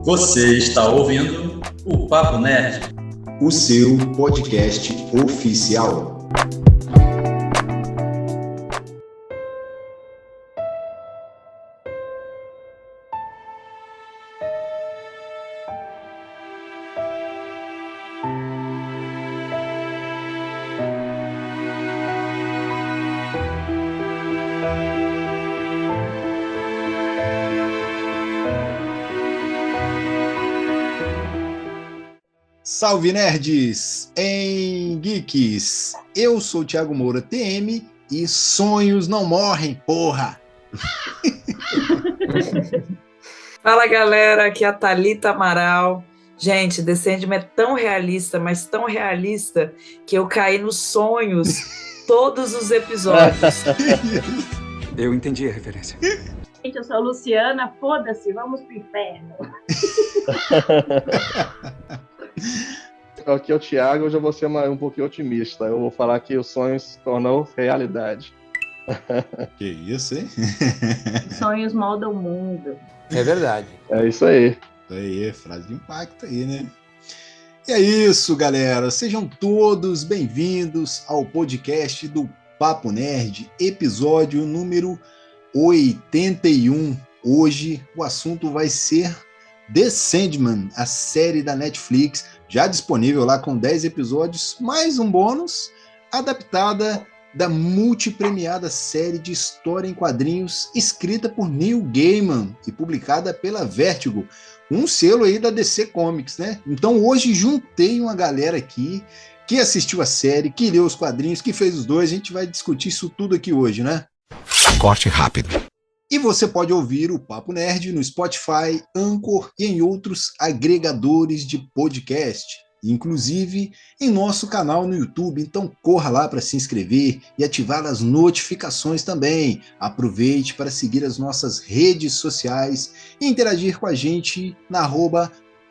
Você está ouvindo o Papo Nerd, o seu podcast oficial. Salve nerds em geeks! Eu sou o Thiago Moura, TM, e sonhos não morrem, porra! Fala galera, aqui é a Thalita Amaral. Gente, The Sandman é tão realista, mas tão realista, que eu caí nos sonhos todos os episódios. Eu entendi a referência. Gente, eu sou a Luciana, foda-se, vamos pro inferno. Aqui é o Thiago, eu já vou ser um pouquinho otimista. Eu vou falar que o sonho se tornou realidade. Que isso, hein? Sonhos moldam o mundo. É verdade. É isso aí. Isso aí, frase de impacto aí, né? E é isso, galera. Sejam todos bem-vindos ao podcast do Papo Nerd, episódio número 81. Hoje o assunto vai ser The Sandman, a série da Netflix, já disponível lá com 10 episódios, mais um bônus, adaptada da multipremiada série de história em quadrinhos, escrita por Neil Gaiman e publicada pela Vertigo, um selo aí da DC Comics, né? Então hoje juntei uma galera aqui que assistiu a série, que leu os quadrinhos, que fez os dois, a gente vai discutir isso tudo aqui hoje, né? Corte rápido. E você pode ouvir o Papo Nerd no Spotify, Anchor e em outros agregadores de podcast, inclusive em nosso canal no YouTube. Então corra lá para se inscrever e ativar as notificações também. Aproveite para seguir as nossas redes sociais e interagir com a gente na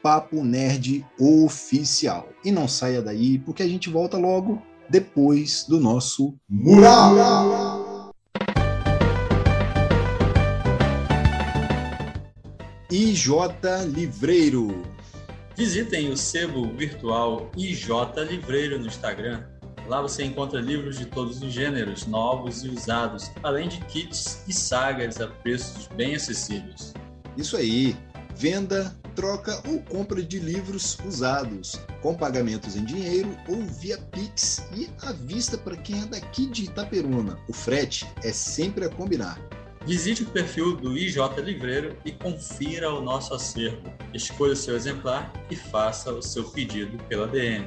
@Papo Nerd Oficial. E não saia daí, porque a gente volta logo depois do nosso Mural! IJ Livreiro. Visitem o sebo virtual IJ Livreiro no Instagram. Lá você encontra livros de todos os gêneros, novos e usados, além de kits e sagas a preços bem acessíveis. Isso aí, venda, troca ou compra de livros usados, com pagamentos em dinheiro ou via Pix e à vista para quem é daqui de Itaperuna. O frete é sempre a combinar. Visite o perfil do IJ Livreiro e confira o nosso acervo. Escolha o seu exemplar e faça o seu pedido pela DM.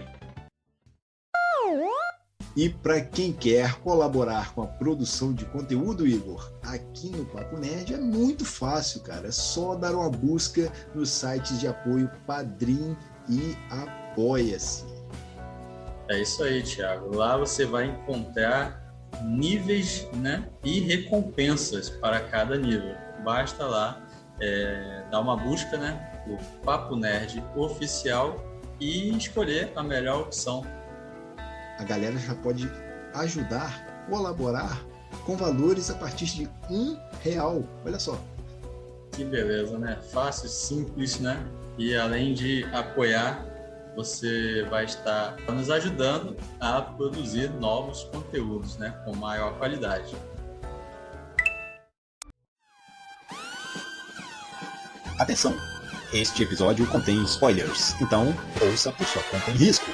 E para quem quer colaborar com a produção de conteúdo, Igor, aqui no Papo Nerd é muito fácil, cara. É só dar uma busca nos sites de apoio Padrim e Apoia-se. É isso aí, Thiago. Lá você vai encontrar níveis, né, e recompensas para cada nível. Basta lá dar uma busca, né, do Papo Nerd Oficial e escolher a melhor opção. A galera já pode ajudar, colaborar com valores a partir de R$1. Olha só. Que beleza, né? Fácil, simples, né? E além de apoiar, você vai estar nos ajudando a produzir novos conteúdos, né, com maior qualidade. Atenção! Este episódio contém spoilers, então ouça por sua conta em risco.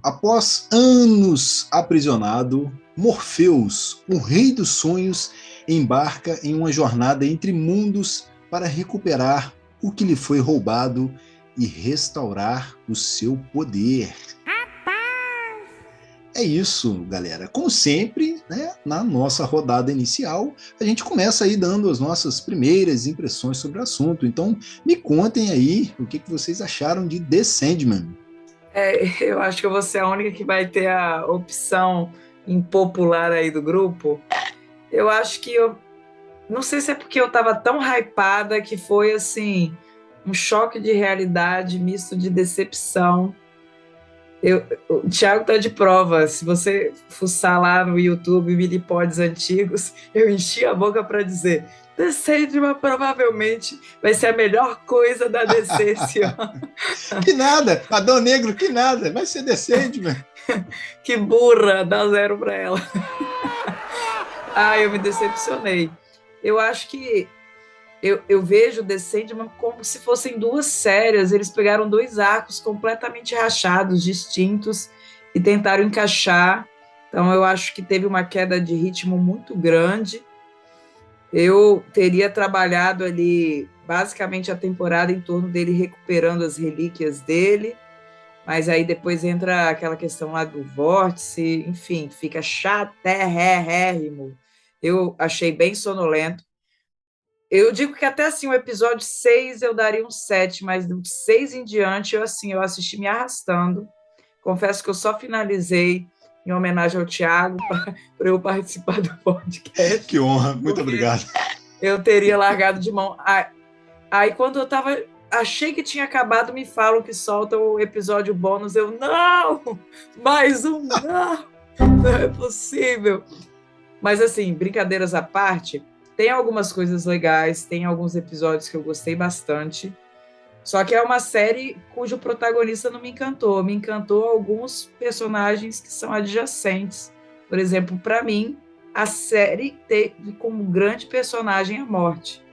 Após anos aprisionado, Morpheus, o rei dos sonhos, embarca em uma jornada entre mundos para recuperar o que lhe foi roubado e restaurar o seu poder. É isso, galera. Como sempre, né, na nossa rodada inicial, a gente começa aí dando as nossas primeiras impressões sobre o assunto. Então, me contem aí o que vocês acharam de The Sandman. Eu acho que eu vou ser a única que vai ter a opção impopular aí do grupo. Eu acho que Não sei se é porque eu estava tão hypada que foi assim um choque de realidade misto de decepção. O Thiago está de prova. Se você fuçar lá no YouTube mini-pods antigos, eu enchi a boca para dizer: The Sandman provavelmente vai ser a melhor coisa da DC esse ano. Que nada, Adão Negro, que nada, vai ser The Sandman. Que burra, dá 0 para ela. Eu me decepcionei. Eu acho que eu vejo The Sandman como se fossem 2 séries. Eles pegaram 2 arcos completamente rachados, distintos, e tentaram encaixar. Então, eu acho que teve uma queda de ritmo muito grande. Eu teria trabalhado ali, basicamente, a temporada em torno dele recuperando as relíquias dele, mas aí depois entra aquela questão lá do vórtice, enfim, fica chatérrimo. Eu achei bem sonolento. Eu digo que até assim, o episódio 6 eu daria um 7, mas do 6 em diante, eu assisti me arrastando. Confesso que eu só finalizei em homenagem ao Thiago para eu participar do podcast. Que honra, muito obrigado. Eu teria largado de mão. Aí quando eu achei que tinha acabado, me falam que solta o episódio bônus. Eu, não! Mais um, não é possível. Mas assim, brincadeiras à parte, tem algumas coisas legais, tem alguns episódios que eu gostei bastante, só que é uma série cujo protagonista não me encantou. Me encantou alguns personagens que são adjacentes. Por exemplo, para mim, a série teve como grande personagem a morte.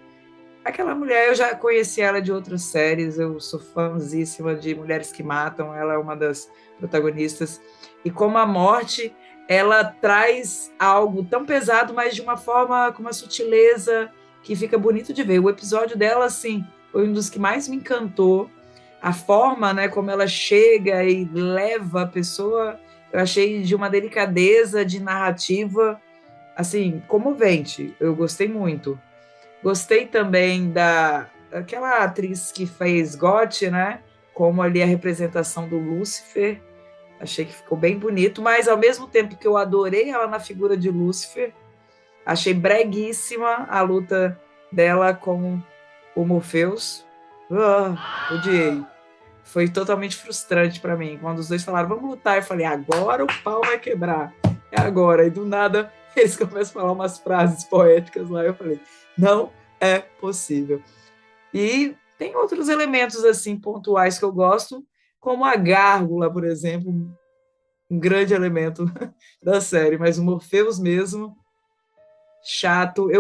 Aquela mulher, eu já conheci ela de outras séries, eu sou fãzíssima de Mulheres que Matam, ela é uma das protagonistas. E como a morte, ela traz algo tão pesado, mas de uma forma, com uma sutileza, que fica bonito de ver. O episódio dela, assim, foi um dos que mais me encantou. A forma, né, como ela chega e leva a pessoa, eu achei de uma delicadeza, de narrativa, assim, comovente. Eu gostei muito. Gostei também daquela atriz que fez GOT, né? Como ali a representação do Lúcifer. Achei que ficou bem bonito, mas ao mesmo tempo que eu adorei ela na figura de Lúcifer, achei breguíssima a luta dela com o Morpheus. Odiei. Foi totalmente frustrante para mim. Quando os dois falaram, vamos lutar, eu falei, agora o pau vai quebrar. É agora. E do nada eles começam a falar umas frases poéticas lá. Eu falei, não é possível. E tem outros elementos assim pontuais que eu gosto, como a gárgula, por exemplo, um grande elemento da série, mas o Morpheus mesmo, chato.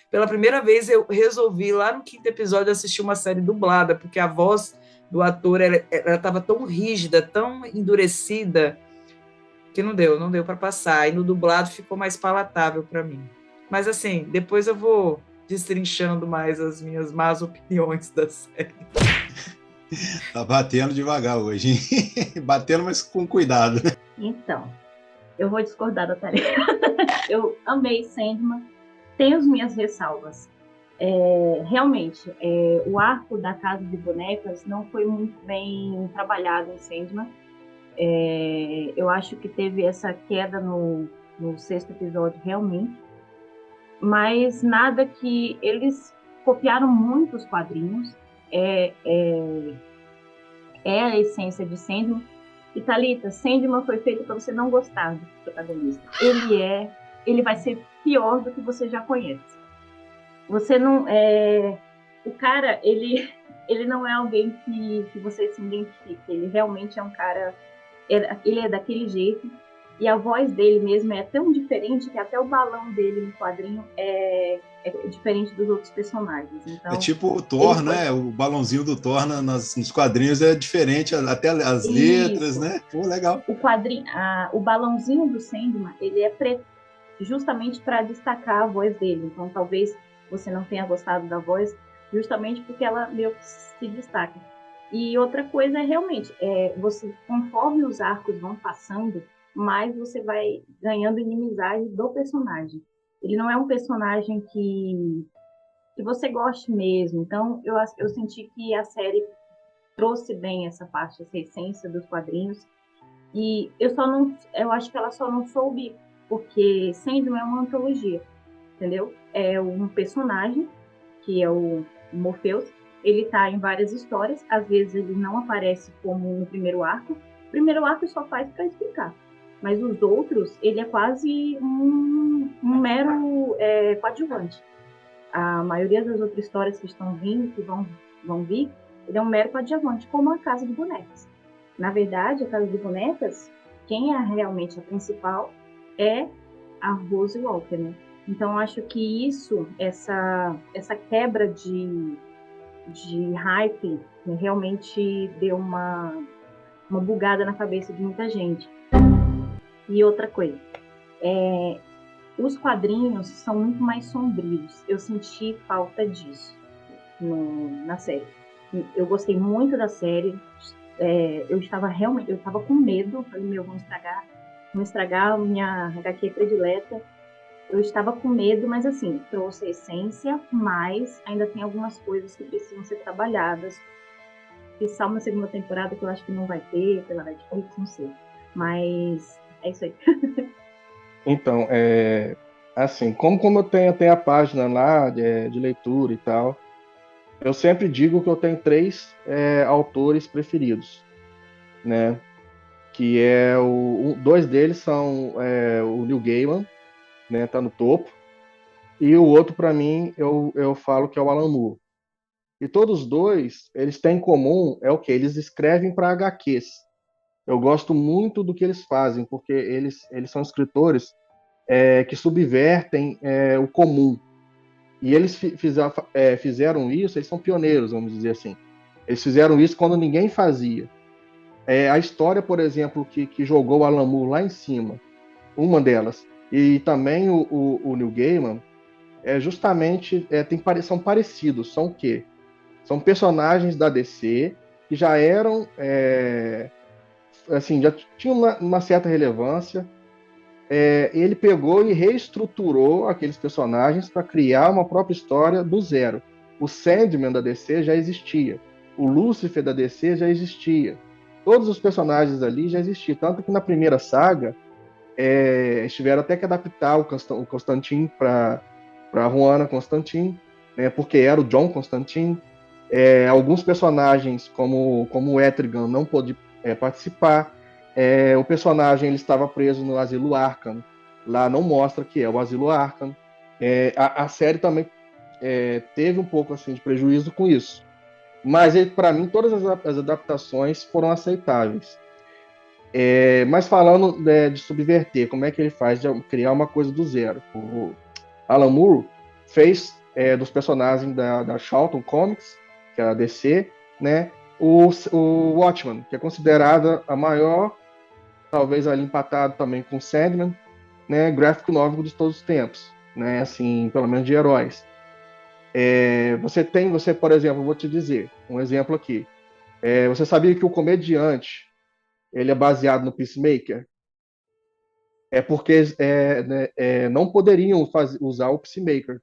Pela primeira vez, eu resolvi, lá no 5º episódio, assistir uma série dublada, porque a voz do ator ela estava tão rígida, tão endurecida, que não deu para passar. E no dublado ficou mais palatável para mim. Mas assim, depois eu vou destrinchando mais as minhas más opiniões da série. Tá batendo devagar hoje, hein? Batendo, mas com cuidado, né? Então, eu vou discordar da tarefa. Eu amei Sandman, tenho as minhas ressalvas. Realmente, o arco da Casa de Bonecas não foi muito bem trabalhado em Sandman. Eu acho que teve essa queda no 6º episódio, realmente. Mas nada que eles copiaram muito os quadrinhos. É a essência de Sandman. E Thalita, Sandman foi feito para você não gostar do protagonista. Ele vai ser pior do que você já conhece. Você não o cara, ele não é alguém que você se identifica. Ele realmente é um cara, ele é daquele jeito. E a voz dele mesmo é tão diferente que até o balão dele no quadrinho é diferente dos outros personagens. Então, é tipo o Thor, né? O balãozinho do Thor nos quadrinhos é diferente, até as letras, né? Pô, legal. O balãozinho do Sandman, ele é preto, justamente para destacar a voz dele. Então, talvez você não tenha gostado da voz, justamente porque ela meio que se destaca. E outra coisa é realmente, você, conforme os arcos vão passando, mais você vai ganhando inimizade do personagem. Ele não é um personagem que você goste mesmo. Então, eu senti que a série trouxe bem essa parte, essa essência dos quadrinhos. E eu acho que ela só não soube, porque Sandman é uma antologia. entendeu? É um personagem, que é o Morpheus, ele tá em várias histórias, às vezes ele não aparece como no primeiro arco. O primeiro arco só faz para explicar. Mas os outros, ele é quase um mero coadjuvante. A maioria das outras histórias que estão vindo, que vão vir, ele é um mero coadjuvante, como a Casa de Bonecas. Na verdade, a Casa de Bonecas, quem é realmente a principal é a Rose Walker, né? Então, acho que essa quebra de hype, né, realmente deu uma bugada na cabeça de muita gente. E outra coisa, os quadrinhos são muito mais sombrios. Eu senti falta disso na série. Eu gostei muito da série. Eu estava com medo. Falei, vão estragar a minha HQ predileta. Eu estava com medo, mas assim, trouxe a essência, mas ainda tem algumas coisas que precisam ser trabalhadas. Pensar uma segunda temporada que eu acho que não vai ter, pela Netflix, não sei. Mas é isso aí. Então, assim, como eu tenho a página lá de leitura e tal, eu sempre digo que eu tenho 3 autores preferidos, né? Que 2 deles são o Neil Gaiman, né? Tá no topo. E o outro, para mim, eu falo que é o Alan Moore. E todos os dois, eles têm em comum o que? Eles escrevem para HQs. Eu gosto muito do que eles fazem, porque eles são escritores que subvertem o comum. E eles fizeram isso, eles são pioneiros, vamos dizer assim. Eles fizeram isso quando ninguém fazia. A história, por exemplo, que jogou o Alan Moore lá em cima, uma delas, e também o Neil Gaiman, justamente são parecidos. São o quê? São personagens da DC que já eram, assim, já tinham uma certa relevância. Ele pegou e reestruturou aqueles personagens para criar uma própria história do zero. O Sandman da DC já existia. O Lúcifer da DC já existia. Todos os personagens ali já existiam. Tanto que na primeira saga, tiveram até que adaptar o Constantine para Juana Constantine, né, porque era o John Constantine. Alguns personagens, como o Etrigan, não pôde participar. O personagem ele estava preso no Asilo Arkham. Lá não mostra que é o Asilo Arkham. A série também teve um pouco assim, de prejuízo com isso. Mas, para mim, todas as adaptações foram aceitáveis. Mas falando de subverter, como é que ele faz de criar uma coisa do zero? O Alan Moore fez dos personagens da Charlton Comics, que é a DC, né, o Watchmen, que é considerada a maior, talvez ali empatado também com Sandman, né, graphic novel de todos os tempos, né, assim, pelo menos de heróis. Você, por exemplo, vou te dizer um exemplo aqui. Você sabia que o Comediante ele é baseado no Peacemaker? Porque não poderiam usar o Peacemaker.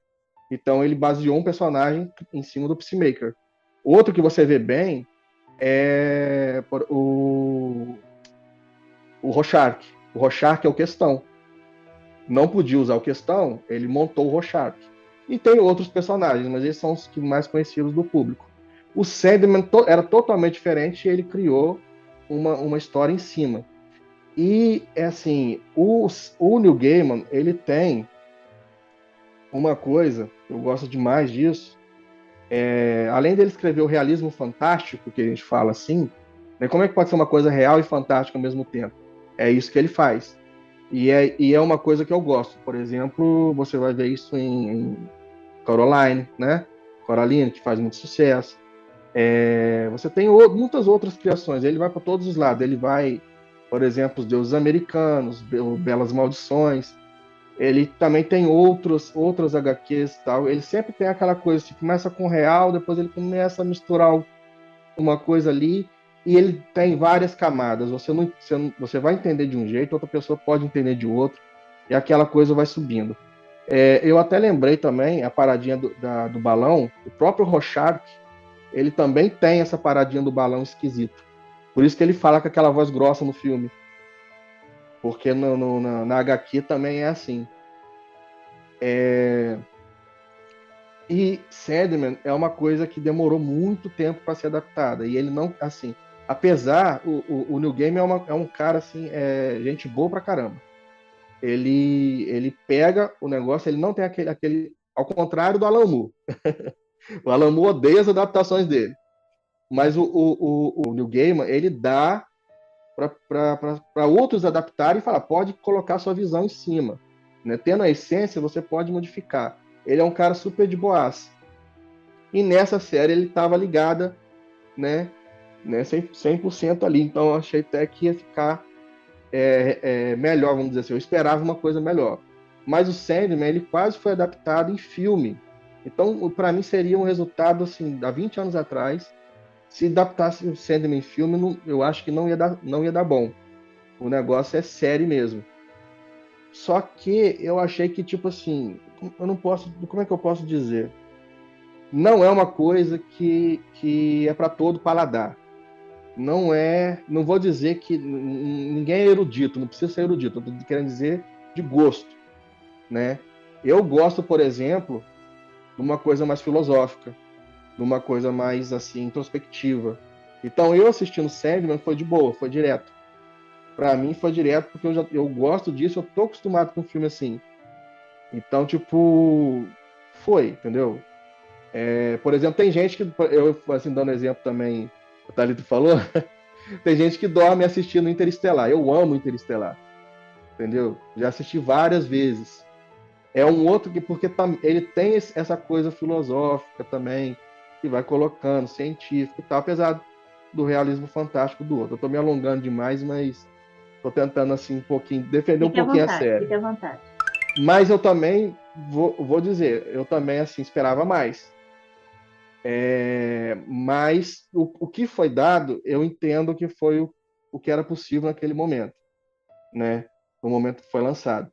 Então ele baseou um personagem em cima do Peacemaker. Outro que você vê bem é o Rorschach. O Rorschach é o Questão. Não podia usar o Questão, ele montou o Rorschach. E tem outros personagens, mas eles são os mais conhecidos do público. O Sandman era totalmente diferente e ele criou uma história em cima. E, assim, o Neil Gaiman, ele tem uma coisa, eu gosto demais disso, além dele escrever o realismo fantástico, que a gente fala assim, né, como é que pode ser uma coisa real e fantástica ao mesmo tempo? É isso que ele faz. E é uma coisa que eu gosto. Por exemplo, você vai ver isso em Coraline, né? Coraline, que faz muito sucesso. Você tem muitas outras criações. Ele vai para todos os lados. Ele vai, por exemplo, os Deuses Americanos, Belas Maldições. Ele também tem outras HQs e tal. Ele sempre tem aquela coisa que começa com real, depois ele começa a misturar uma coisa ali, e ele tem várias camadas. Você vai entender de um jeito, outra pessoa pode entender de outro, e aquela coisa vai subindo. Eu até lembrei também a paradinha do balão. O próprio Rorschach, ele também tem essa paradinha do balão esquisito. Por isso que ele fala com aquela voz grossa no filme. Porque na HQ também é assim. E Sandman é uma coisa que demorou muito tempo para ser adaptada. E ele não, assim, apesar, o Neil Gaiman é um cara, assim, gente boa pra caramba. Ele pega o negócio, ele não tem aquele ao contrário do Alan Moore. O Alan Moore odeia as adaptações dele. Mas o Neil Gaiman, ele dá para outros adaptarem e falar, pode colocar sua visão em cima. Né? Tendo a essência, você pode modificar. Ele é um cara super de boas. E nessa série ele estava ligada, né 100% ali. Então eu achei até que ia ficar melhor, vamos dizer assim. Eu esperava uma coisa melhor. Mas o Sandman, ele quase foi adaptado em filme. Então, para mim, seria um resultado, assim, há 20 anos atrás, se adaptasse o Sandman em filme, eu acho que não ia dar bom. O negócio é série mesmo. Só que eu achei que, tipo assim, eu não posso... Como é que eu posso dizer? Não é uma coisa que é para todo paladar. Não é... Não vou dizer que... Ninguém é erudito, não precisa ser erudito. Eu tô querendo dizer de gosto, né? Eu gosto, por exemplo, de uma coisa mais filosófica, de uma coisa mais, assim, introspectiva. Então, eu assistindo Sandman foi de boa, foi direto. Pra mim foi direto, porque eu gosto disso, eu tô acostumado com um filme assim. Então, tipo, foi, entendeu? Por exemplo, tem gente que, eu, assim, dando exemplo também, o Thalito falou, tem gente que dorme assistindo Interestelar. Eu amo Interestelar, entendeu? Já assisti várias vezes. É um outro que, porque ele tem essa coisa filosófica também, que vai colocando, científico e tal, apesar do realismo fantástico do outro. Eu tô me alongando demais, mas tô tentando, assim, um pouquinho, defender Fique um pouquinho vontade, a série. fique à vontade. Mas eu também, vou dizer, eu também, assim, esperava mais. Mas o que foi dado, eu entendo que foi o que era possível naquele momento, né? No momento que foi lançado.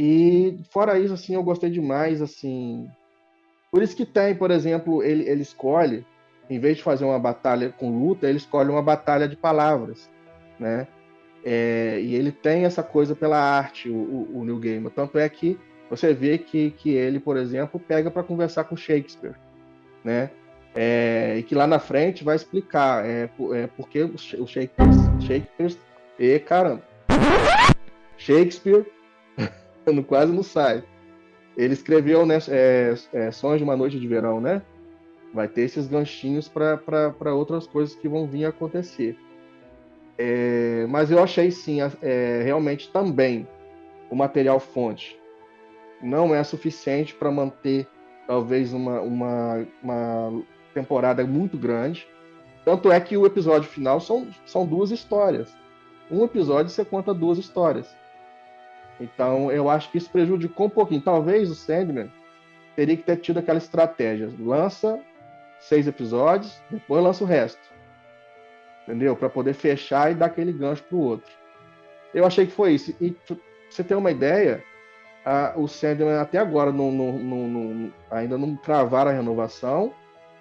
E fora isso, assim, eu gostei demais, assim. Por isso que tem, por exemplo, ele escolhe, em vez de fazer uma batalha com luta, ele escolhe uma batalha de palavras, né? E ele tem essa coisa pela arte, o Neil Gaiman. Tanto é que você vê que ele, por exemplo, pega para conversar com Shakespeare, né? E que lá na frente vai explicar porque o Shakespeare caramba, Shakespeare quase não sai. Ele escreveu, né, Sonhos de uma Noite de Verão, né? Vai ter esses ganchinhos para outras coisas que vão vir a acontecer. Mas eu achei, sim, realmente também o material fonte não é suficiente para manter, talvez, uma temporada muito grande. Tanto é que o episódio final são duas histórias. Um episódio você conta duas histórias. Então, eu acho que isso prejudicou um pouquinho. Talvez o Sandman teria que ter tido aquela estratégia. Lança 6 episódios, depois lança o resto. Entendeu? Para poder fechar e dar aquele gancho pro outro. Eu achei que foi isso. E pra você ter uma ideia, o Sandman até agora ainda não cravaram a renovação.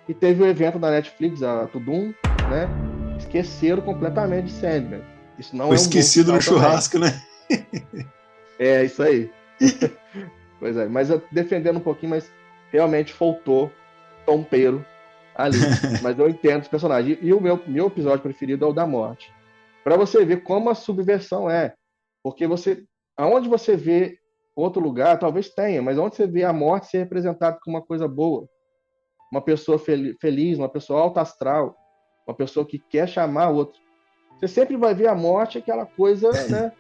E teve o evento da Netflix, a Tudum, né? Esqueceram completamente de Sandman. Isso não Foi é um esquecido no churrasco, né? Isso aí. Pois é, mas defendendo um pouquinho, mas realmente faltou tompeiro ali. Mas eu entendo os personagens. E o meu episódio preferido é o da morte. Para você ver como a subversão é. Porque aonde você vê outro lugar, talvez tenha, mas onde você vê a morte ser representada como uma coisa boa, uma pessoa feliz, uma pessoa alta astral, uma pessoa que quer chamar outro. Você sempre vai ver a morte aquela coisa, né?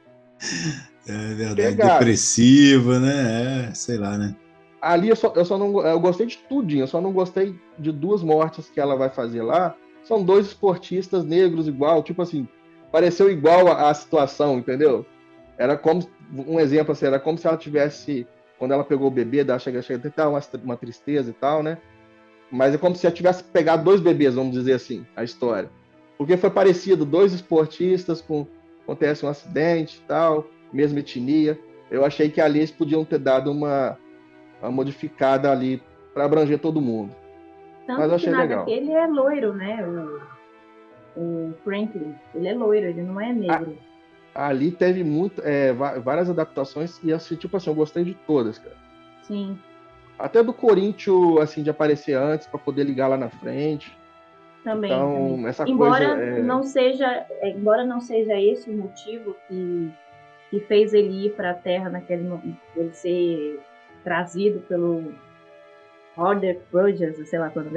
É verdade, pegada. Depressiva, né? Sei lá, né? Ali eu gostei de tudinho, eu só não gostei de duas mortes que ela vai fazer lá. São dois esportistas negros igual, tipo assim, pareceu igual a situação, entendeu? Era como, um exemplo assim, era como se ela tivesse, quando ela pegou o bebê, chega até dar uma tristeza e tal, né? Mas é como se ela tivesse pegado dois bebês, vamos dizer assim, a história. Porque foi parecido, dois esportistas, acontece um acidente e tal, mesma etnia. Eu achei que ali eles podiam ter dado uma modificada ali para abranger todo mundo. Tanto Mas eu achei que na legal. HQ ele é loiro, né? O Franklin, ele é loiro, ele não é negro. ali teve várias adaptações e assim, tipo assim, eu gostei de todas, cara. Sim. Até do Corinthians, assim, de aparecer antes para poder ligar lá na frente. Também. Então, essa embora coisa não seja esse o motivo que fez ele ir para a Terra naquele momento, ele ser trazido pelo Roger Rogers, sei lá quando.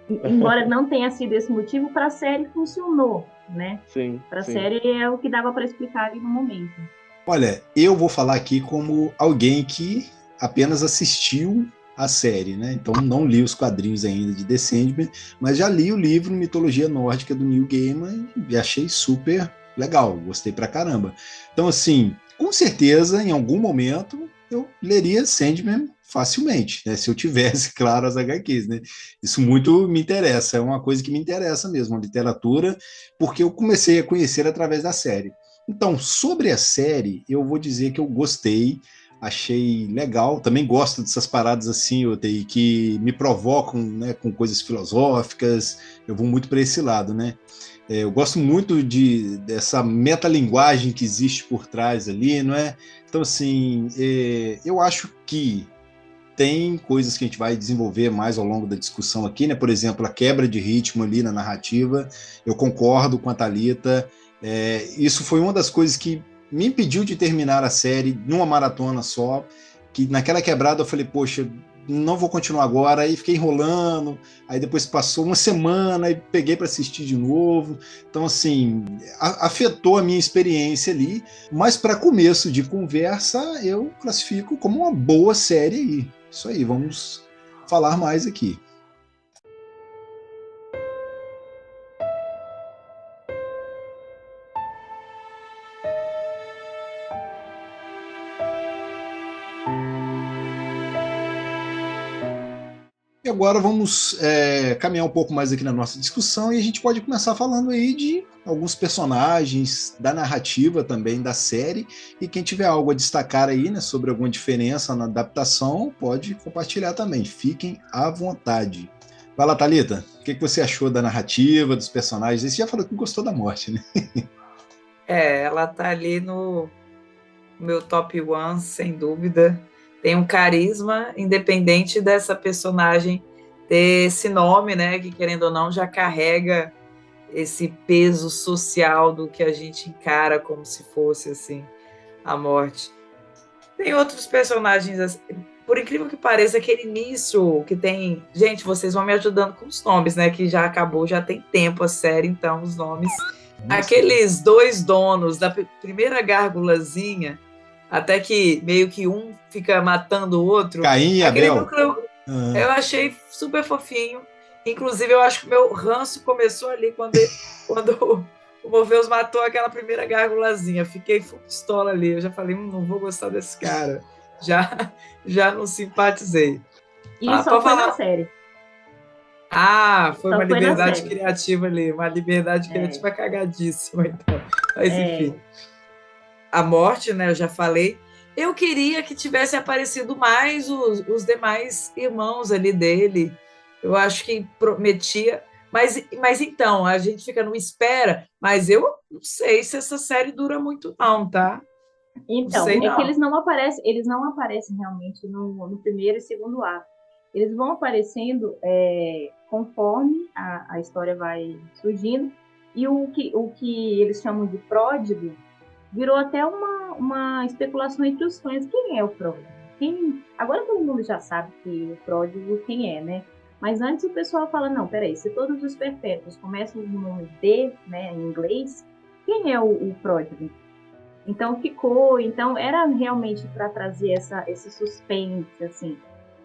Embora não tenha sido esse motivo, para a série funcionou, né? Sim. Para a sim. série é o que dava para explicar ali no momento. Olha, eu vou falar aqui como alguém que apenas assistiu a série, né? Então não li os quadrinhos ainda de The Sandman, mas já li o livro Mitologia Nórdica do Neil Gaiman e achei super legal, gostei pra caramba. Então, assim, com certeza, em algum momento, eu leria Sandman facilmente, né? Se eu tivesse, claro, as HQs, né? Isso muito me interessa, é uma coisa que me interessa mesmo, a literatura, porque eu comecei a conhecer através da série. Então, sobre a série, eu vou dizer que eu gostei, achei legal. Também gosto dessas paradas assim, Otei, que me provocam, né, com coisas filosóficas. Eu vou muito para esse lado, né? Eu gosto muito dessa metalinguagem que existe por trás ali, não é? Então, assim, eu acho que tem coisas que a gente vai desenvolver mais ao longo da discussão aqui, né? Por exemplo, a quebra de ritmo ali na narrativa. Eu concordo com a Thalita. Isso foi uma das coisas que me impediu de terminar a série numa maratona só, que naquela quebrada eu falei, poxa, não vou continuar agora, aí fiquei enrolando, aí depois passou uma semana e peguei para assistir de novo. Então, assim, afetou a minha experiência ali, mas para começo de conversa, eu classifico como uma boa série aí. Isso aí, vamos falar mais aqui. E agora vamos caminhar um pouco mais aqui na nossa discussão e a gente pode começar falando aí de alguns personagens, da narrativa também da série, e quem tiver algo a destacar aí, né, sobre alguma diferença na adaptação, pode compartilhar também, fiquem à vontade. Vai lá, Thalita, o que você achou da narrativa, dos personagens? Você já falou que gostou da morte, né? Ela tá ali no meu top one, sem dúvida. Tem um carisma, independente dessa personagem ter esse nome, né, que querendo ou não já carrega esse peso social do que a gente encara como se fosse assim a morte. Tem outros personagens, assim, por incrível que pareça, aquele início que tem, gente, vocês vão me ajudando com os nomes, né, que já acabou, já tem tempo a série, então os nomes. Aqueles dois donos da primeira gárgulazinha, até que meio que um fica matando o outro. Caim e aquele Abel. núcleo, eu achei super fofinho. Inclusive, eu acho que o meu ranço começou ali quando o Morpheus matou aquela primeira gárgulazinha. Fiquei full pistola ali. Eu já falei, não vou gostar desse cara. Já não simpatizei. E só foi na série. Foi só uma liberdade criativa ali. Uma liberdade criativa cagadíssima, então. Mas, enfim. A morte, né? Eu já falei. Eu queria que tivesse aparecido mais os demais irmãos ali dele. Eu acho que prometia. Mas então, a gente fica no espera. Mas eu não sei se essa série dura muito, não, tá? Então, que eles não aparecem realmente no primeiro e segundo ato. Eles vão aparecendo conforme a história vai surgindo. E o que eles chamam de pródigo virou até uma especulação entre os fãs. Quem é o pródigo? Agora todo mundo já sabe que o pródigo quem é, né? Mas antes o pessoal fala, não, peraí, se todos os perpétuos começam com o nome D, né, em inglês, quem é o pródigo? Então era realmente para trazer esse suspense, assim.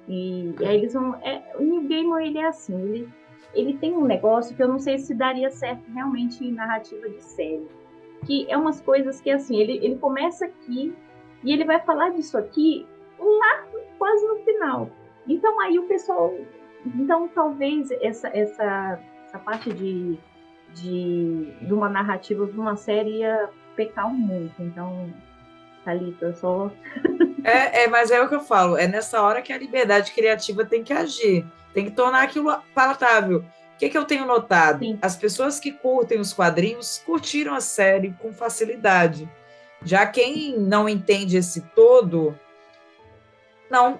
E aí eles vão... o Neil Gaiman, ele é assim, ele tem um negócio que eu não sei se daria certo realmente em narrativa de série. Que é umas coisas que, assim, ele começa aqui e ele vai falar disso aqui lá quase no final. Então, aí o pessoal... Então, talvez essa parte de uma narrativa de uma série ia pecar muito. Então, Thalita, só... mas é o que eu falo. É nessa hora que a liberdade criativa tem que agir. Tem que tornar aquilo palatável. que eu tenho notado? Sim. As pessoas que curtem os quadrinhos curtiram a série com facilidade. Já quem não entende esse todo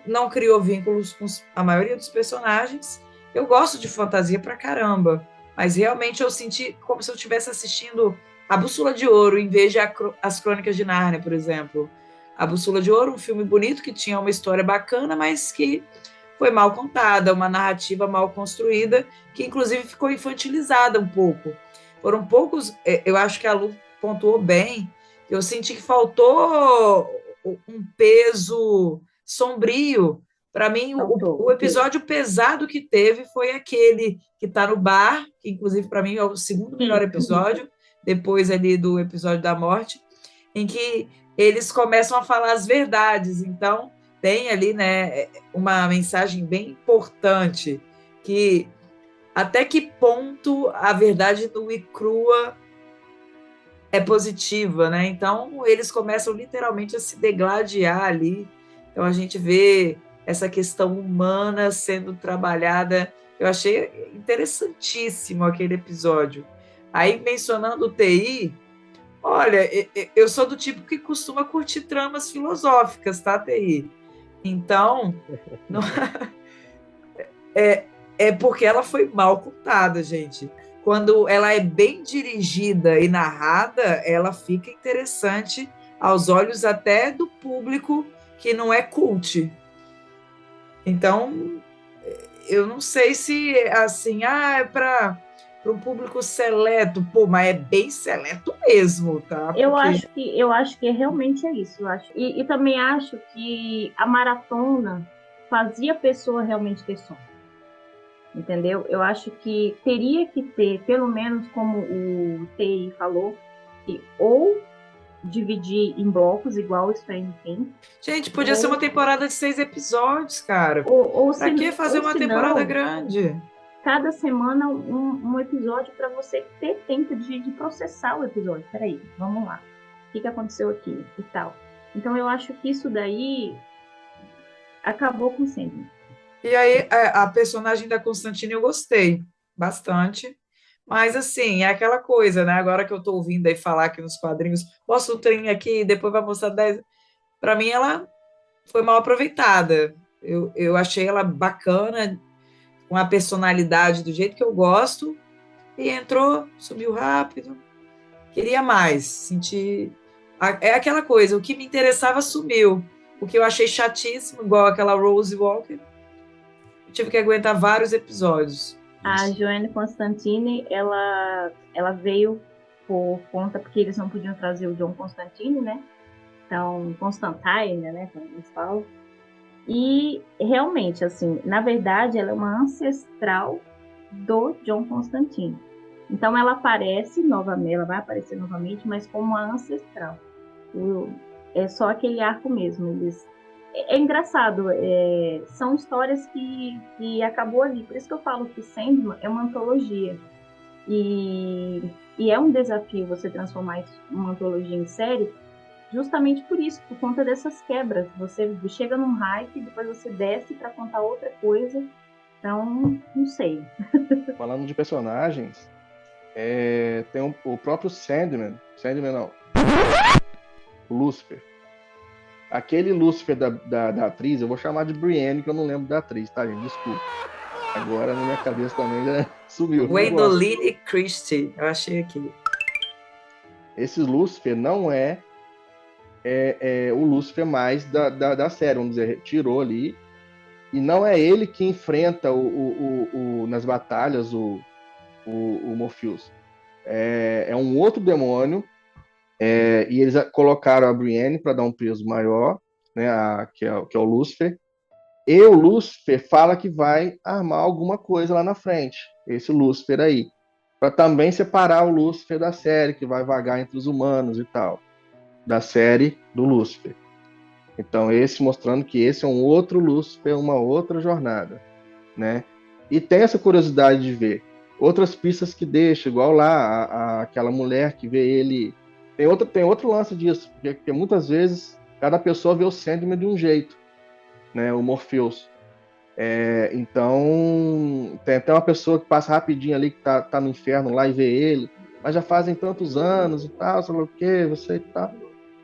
não criou vínculos com a maioria dos personagens. Eu gosto de fantasia pra caramba, mas realmente eu senti como se eu estivesse assistindo A Bússola de Ouro em vez de As Crônicas de Nárnia, por exemplo. A Bússola de Ouro, um filme bonito que tinha uma história bacana, mas que foi mal contada, uma narrativa mal construída, que inclusive ficou infantilizada um pouco. Foram poucos, eu acho que a Lu pontuou bem, eu senti que faltou um peso sombrio. Para mim, o episódio pesado que teve foi aquele que está no bar, que inclusive para mim é o segundo melhor episódio, depois ali do episódio da morte, em que eles começam a falar as verdades. Então, tem ali, né, uma mensagem bem importante, que até que ponto a verdade nua e crua é positiva, né? Então, eles começam literalmente a se degladiar ali. Então, a gente vê essa questão humana sendo trabalhada. Eu achei interessantíssimo aquele episódio. Aí, mencionando o TI, olha, eu sou do tipo que costuma curtir tramas filosóficas, tá, TI? Então, não, é porque ela foi mal contada, gente. Quando ela é bem dirigida e narrada, ela fica interessante aos olhos até do público que não é cult. Então, eu não sei se assim, é para um público seleto, pô, mas é bem seleto mesmo, tá? Eu acho que realmente é isso. Eu acho. E também acho que a maratona fazia a pessoa realmente ter sono. Entendeu? Eu acho que teria que ter, pelo menos como o TI falou, ou dividir em blocos, igual o Stranger Things. Gente, podia ser uma temporada de 6 episódios, cara. Pra que fazer uma temporada grande? Cada semana um episódio para você ter tempo de processar o episódio. Peraí, vamos lá. O que aconteceu aqui e tal. Então eu acho que isso daí acabou com o Sandman. E aí, a personagem da Constantine eu gostei bastante. Mas, assim, é aquela coisa, né? Agora que eu estou ouvindo aí falar aqui nos quadrinhos, posso o trem aqui, depois vai mostrar 10. Para mim, ela foi mal aproveitada. Eu achei ela bacana, com a personalidade do jeito que eu gosto, e entrou, sumiu rápido. Queria mais, senti. É aquela coisa, o que me interessava sumiu. O que eu achei chatíssimo, igual aquela Rose Walker, eu tive que aguentar vários episódios. A Joanne Constantine, ela veio por conta, porque eles não podiam trazer o John Constantine, né? Então, Constantine, né? Como eles falam. E, realmente, assim, na verdade, ela é uma ancestral do John Constantine. Então, ela aparece novamente, ela vai aparecer novamente, mas como uma ancestral. É só aquele arco mesmo. É engraçado, são histórias que acabou ali. Por isso que eu falo que Sandman é uma antologia. E é um desafio você transformar uma antologia em série, justamente por isso, por conta dessas quebras. Você chega num hype, depois você desce para contar outra coisa. Então, não sei. Falando de personagens, tem o próprio Sandman não, o Lúcifer. Aquele Lúcifer da atriz, eu vou chamar de Brienne, que eu não lembro da atriz, tá, gente? Desculpa. Agora na minha cabeça também já sumiu. Gwendoline Christie, eu achei aqui. Esse Lúcifer não é o Lúcifer mais da série, vamos dizer, tirou ali. E não é ele que enfrenta nas batalhas o Morpheus. É um outro demônio. E eles colocaram a Brienne para dar um peso maior, né, que é o Lúcifer. E o Lúcifer fala que vai armar alguma coisa lá na frente, esse Lúcifer aí, para também separar o Lúcifer da série, que vai vagar entre os humanos e tal, da série do Lúcifer. Então, mostrando que esse é um outro Lúcifer, uma outra jornada, né? E tem essa curiosidade de ver outras pistas que deixa, igual lá, aquela mulher que vê ele. Tem outro lance disso, porque muitas vezes cada pessoa vê o Sandman de um jeito, né? O Morpheus. Então, tem até uma pessoa que passa rapidinho ali, que tá no inferno lá e vê ele, mas já fazem tantos anos e tal, sei lá o que, você e tal.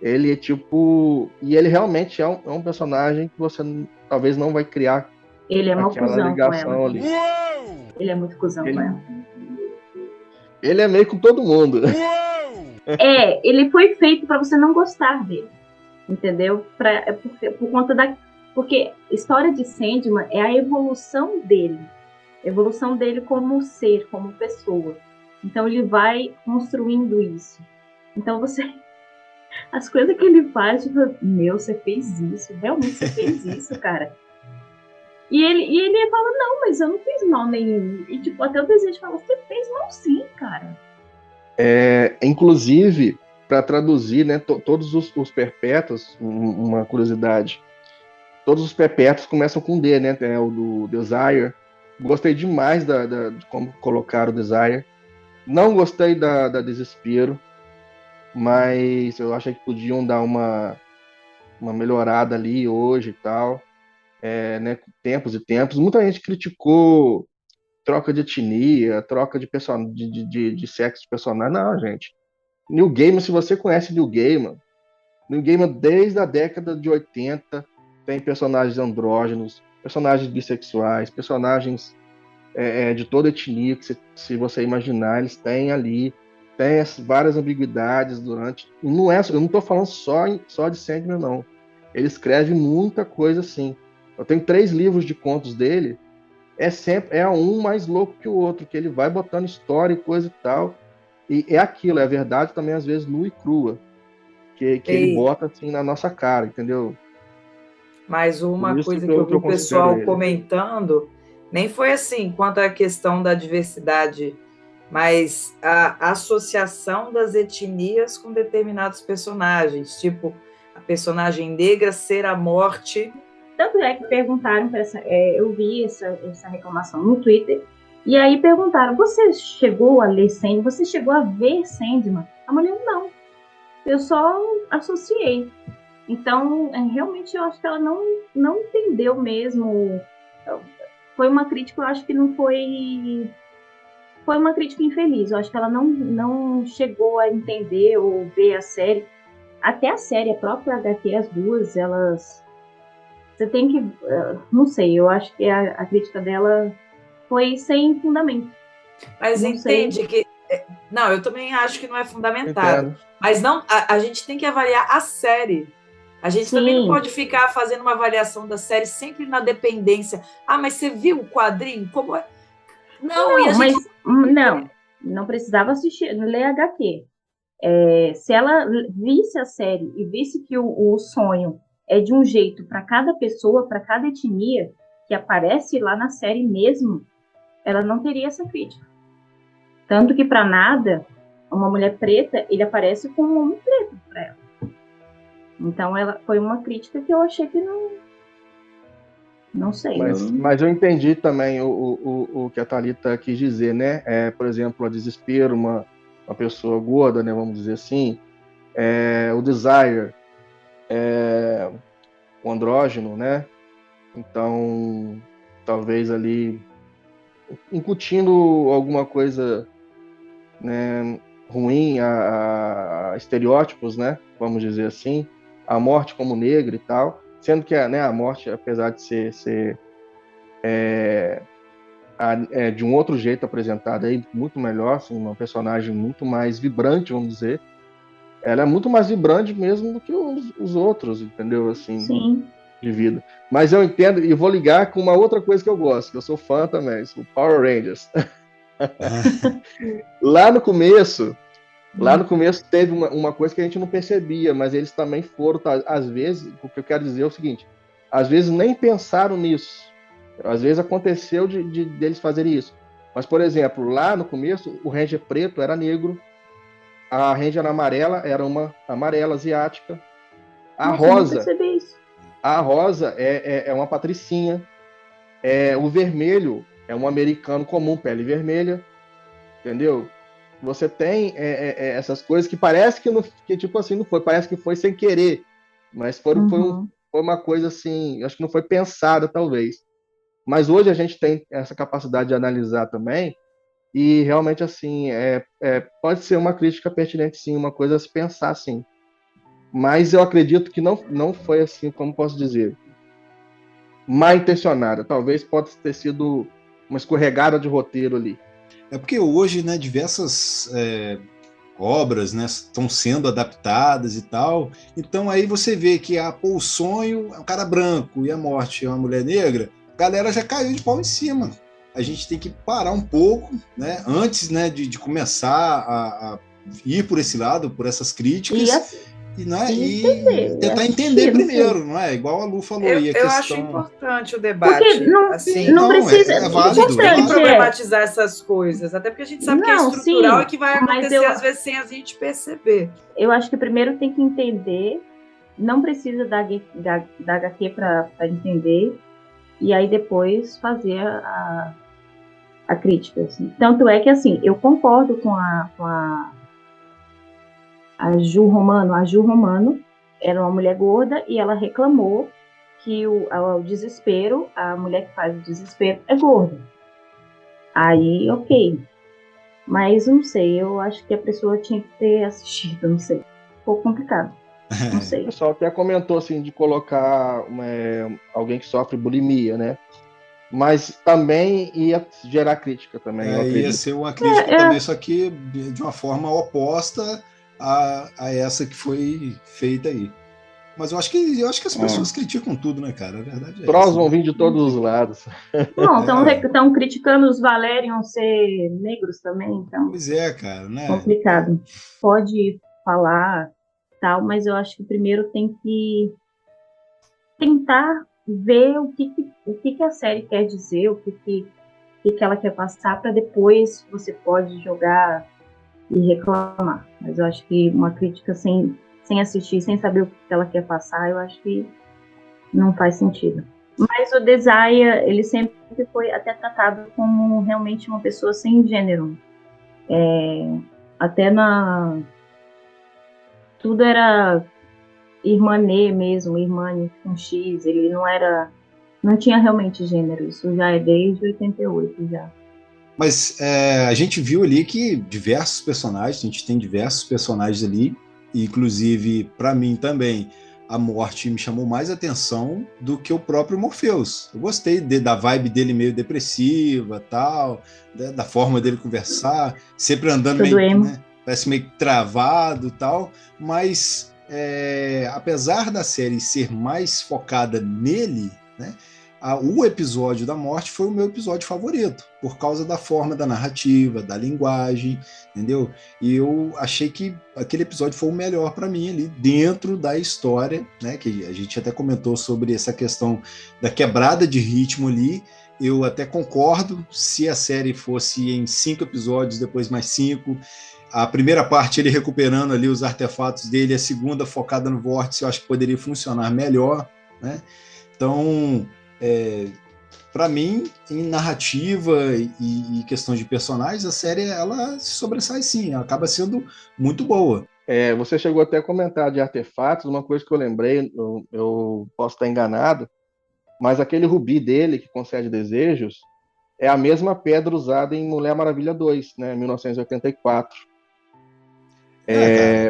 Ele é tipo. E ele realmente é um personagem que você talvez não vai criar Ele é mó aquela cuzão com ligação ela. ali. Ele é muito cuzão Ele- com ela. Ele é meio com todo mundo. Ele foi feito pra você não gostar dele. Entendeu? Por conta da. Porque história de Sandman é a evolução dele. A evolução dele como ser, como pessoa. Então ele vai construindo isso. Então você. As coisas que ele faz, tipo, meu, você fez isso, realmente você fez isso, cara. E ele fala, não, mas eu não fiz mal nenhum. E tipo, até o desejo fala, você fez mal sim, cara. Inclusive, para traduzir, né, todos os perpétuos, uma curiosidade, todos os perpétuos começam com D, né? Tem o do Desire. Gostei demais de como colocaram o Desire. Não gostei da Desespero, mas eu achei que podiam dar uma melhorada ali hoje e tal. Né, tempos e tempos. Muita gente criticou troca de etnia, troca de sexo de personagem. Não, gente. Neil Gaiman, se você conhece Neil Gaiman desde a década de 80 tem personagens andrógenos, personagens bissexuais, personagens de toda etnia que se você imaginar, eles têm ali, tem várias ambiguidades durante. Eu não estou falando só de Sandman, não. Ele escreve muita coisa assim. Eu tenho 3 livros de contos dele, é um mais louco que o outro, que ele vai botando história e coisa e tal. E é aquilo, é a verdade também, às vezes, nua e crua. Que ele bota assim na nossa cara, entendeu? Mas uma Por isso coisa que que eu eu vi o considero pessoal ele. comentando, nem foi assim quanto à questão da diversidade, mas a associação das etnias com determinados personagens, tipo a personagem negra ser a morte. Tanto é que perguntaram, eu vi essa reclamação no Twitter, e aí perguntaram, você chegou a ler Sandman? Você chegou a ver Sandman? A mulher, não. Eu só associei. Então, realmente, eu acho que ela não entendeu mesmo. Foi uma crítica, eu acho que não foi... Foi uma crítica infeliz. Eu acho que ela não chegou a entender ou ver a série. Até a série, a própria HQ, as duas, elas... Você tem que... não sei, eu acho que a crítica dela foi sem fundamento. Mas Não entende sei. que... Não, eu também acho que não é fundamentado. Entendo. Mas não, a gente tem que avaliar a série. A gente também não pode ficar fazendo uma avaliação da série sempre na dependência. Ah, mas você viu o quadrinho? Como é? Não, e a gente... não precisava ler HQ. Se ela visse a série e visse que o sonho é de um jeito para cada pessoa, para cada etnia, que aparece lá na série mesmo, ela não teria essa crítica. Tanto que para nada, uma mulher preta, ele aparece com um homem preto para ela. Então, ela foi uma crítica que eu achei que não sei. Mas eu entendi também o que a Thalita quis dizer, né? Por exemplo, a Desespero, uma pessoa gorda, né? Vamos dizer assim. O Desire, o andrógeno, né? Então, talvez ali incutindo alguma coisa, né, ruim a estereótipos, né? Vamos dizer assim. A morte como negra e tal. Sendo que a morte, apesar de ser de um outro jeito apresentada, aí, muito melhor, assim, uma personagem muito mais vibrante, vamos dizer, ela é muito mais vibrante mesmo do que os outros, entendeu? Assim, Sim. De vida. Mas eu entendo, e vou ligar com uma outra coisa que eu gosto, que eu sou fã também, sou Power Rangers. Lá no começo teve uma coisa que a gente não percebia, mas eles também foram, às vezes, o que eu quero dizer é o seguinte, às vezes nem pensaram nisso, às vezes aconteceu deles fazerem isso, mas, por exemplo, lá no começo, o Ranger preto era negro, a Ranger amarela era uma amarela asiática, a rosa é uma patricinha, o vermelho é um americano comum, pele vermelha, entendeu? Você tem essas coisas que parece que tipo assim, não foi, parece que foi sem querer, mas foi uma coisa assim, acho que não foi pensada, talvez. Mas hoje a gente tem essa capacidade de analisar também, e realmente, assim, pode ser uma crítica pertinente, sim, uma coisa a se pensar, sim. Mas eu acredito que não foi assim, como posso dizer, mal intencionada. Talvez possa ter sido uma escorregada de roteiro ali. É porque hoje, né, diversas obras, né, estão sendo adaptadas e tal. Então aí você vê que o sonho é um cara branco e a morte é uma mulher negra, a galera já caiu de pau em cima. A gente tem que parar um pouco, né, antes, né, de começar a ir por esse lado, por essas críticas. E tentar entender primeiro, não é? Igual a Lu falou aí, a Eu acho questão. importante o debate. Porque não, assim, não precisa. É válido. Tem que Importante problematizar essas coisas, até porque a gente sabe que é Não, estrutural sim, e que vai mas acontecer às vezes sem a gente perceber. eu acho que primeiro tem que entender, não precisa da HQ para entender, e aí depois fazer a crítica. Assim. Tanto é que, assim, eu concordo com a Ju Romano. A Ju Romano era uma mulher gorda e ela reclamou que o desespero, a mulher que faz o desespero é gorda. Aí, ok. Mas não sei, eu acho que a pessoa tinha que ter assistido, não sei. Um pouco complicado. Não O sei. pessoal até comentou assim de colocar alguém que sofre bulimia, né? Mas também ia gerar crítica também, eu Ia acredito. ser uma crítica também, só que de uma forma oposta a essa que foi feita aí. Mas eu acho que as pessoas criticam tudo, né, cara? A verdade é Trolls essa. vão Né? vir de todos os lados. Não, estão criticando os Valerian ser negros também, então Pois é, cara, né? complicado. Pode falar tal, mas eu acho que primeiro tem que tentar ver o que a série quer dizer, o que ela quer passar, para depois você pode jogar e reclamar. Mas eu acho que uma crítica sem assistir, sem saber o que ela quer passar, eu acho que não faz sentido. Mas o Desire, ele sempre foi até tratado como realmente uma pessoa sem gênero. Até tudo era Irmanê mesmo, Irmane com X, ele não tinha realmente gênero, isso já é desde 88 já. Mas a gente viu ali que diversos personagens, a gente tem diversos personagens ali, e inclusive, para mim também, a morte me chamou mais atenção do que o próprio Morpheus. Eu gostei da vibe dele meio depressiva, tal, da forma dele conversar, sempre andando meio, né, parece meio travado, tal. Mas apesar da série ser mais focada nele, né, o episódio da morte foi o meu episódio favorito, por causa da forma da narrativa, da linguagem, entendeu? E eu achei que aquele episódio foi o melhor para mim ali, dentro da história, né? Que a gente até comentou sobre essa questão da quebrada de ritmo ali. Eu até concordo, se a série fosse em 5 episódios, depois mais 5, a primeira parte ele recuperando ali os artefatos dele, a segunda focada no vórtice, eu acho que poderia funcionar melhor, né? Então, para mim, em narrativa e questão de personagens, a série ela se sobressai sim, ela acaba sendo muito boa. Você chegou até a comentar de artefatos, uma coisa que eu lembrei, eu posso estar enganado, mas aquele rubi dele que concede desejos é a mesma pedra usada em Mulher Maravilha 2, né, 1984.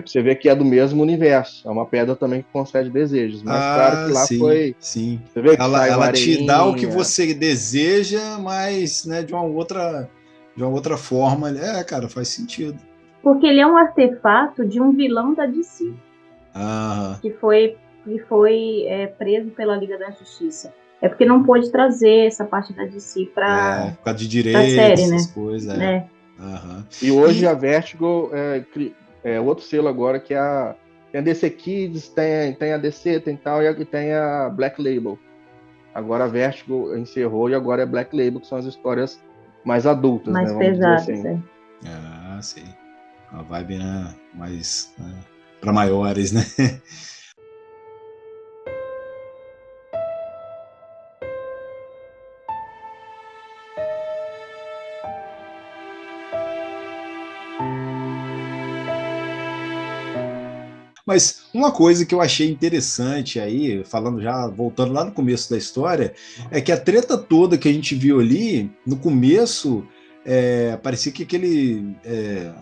Você vê que é do mesmo universo, é uma pedra também que concede desejos, mas claro que lá sim, foi. Sim. Você vê que Ela te dá o que você deseja, mas, né, de uma outra forma. Cara, faz sentido. Porque ele é um artefato de um vilão da DC, que foi preso pela Liga da Justiça. É porque não pôde trazer essa parte da DC para por causa de direitos, série, essas né? coisas. E hoje a Vertigo outro selo agora, que tem a DC Kids, tem a DC, tem tal, e tem a Black Label. Agora a Vertigo encerrou e agora é Black Label, que são as histórias mais adultas, mais né? pesadas, assim. Sim. Uma vibe, né, mais para maiores, né? Mas Uma coisa que eu achei interessante aí, falando já, voltando lá no começo da história, é que a treta toda que a gente viu ali, no começo, parecia que aquele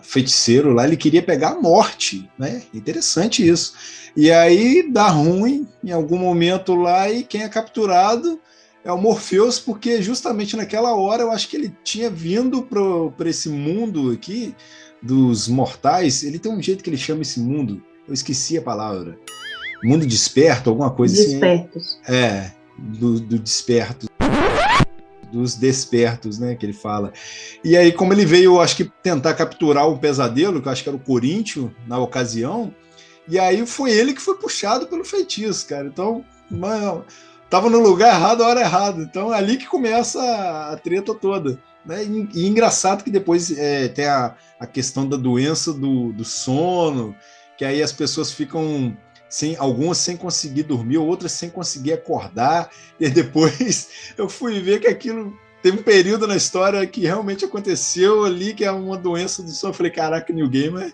feiticeiro lá, ele queria pegar a morte, né? Interessante isso. E aí dá ruim em algum momento lá e quem é capturado é o Morpheus, porque justamente naquela hora eu acho que ele tinha vindo para esse mundo aqui dos mortais. Ele tem um jeito que ele chama esse mundo, eu esqueci a palavra. Mundo desperto, alguma coisa Despertos. assim. Do desperto. Dos despertos, né, que ele fala. E aí, como ele veio, acho que tentar capturar o pesadelo, que eu acho que era o Corinthians na ocasião, e aí foi ele que foi puxado pelo feitiço, cara. Então, mano, tava no lugar errado, a hora errada. Então, é ali que começa a treta toda. Né? E engraçado que depois tem a questão da doença do sono, que aí as pessoas ficam algumas sem conseguir dormir, outras sem conseguir acordar, e depois eu fui ver que aquilo tem um período na história que realmente aconteceu ali, que é uma doença do sono. Eu falei, caraca, New Gamer.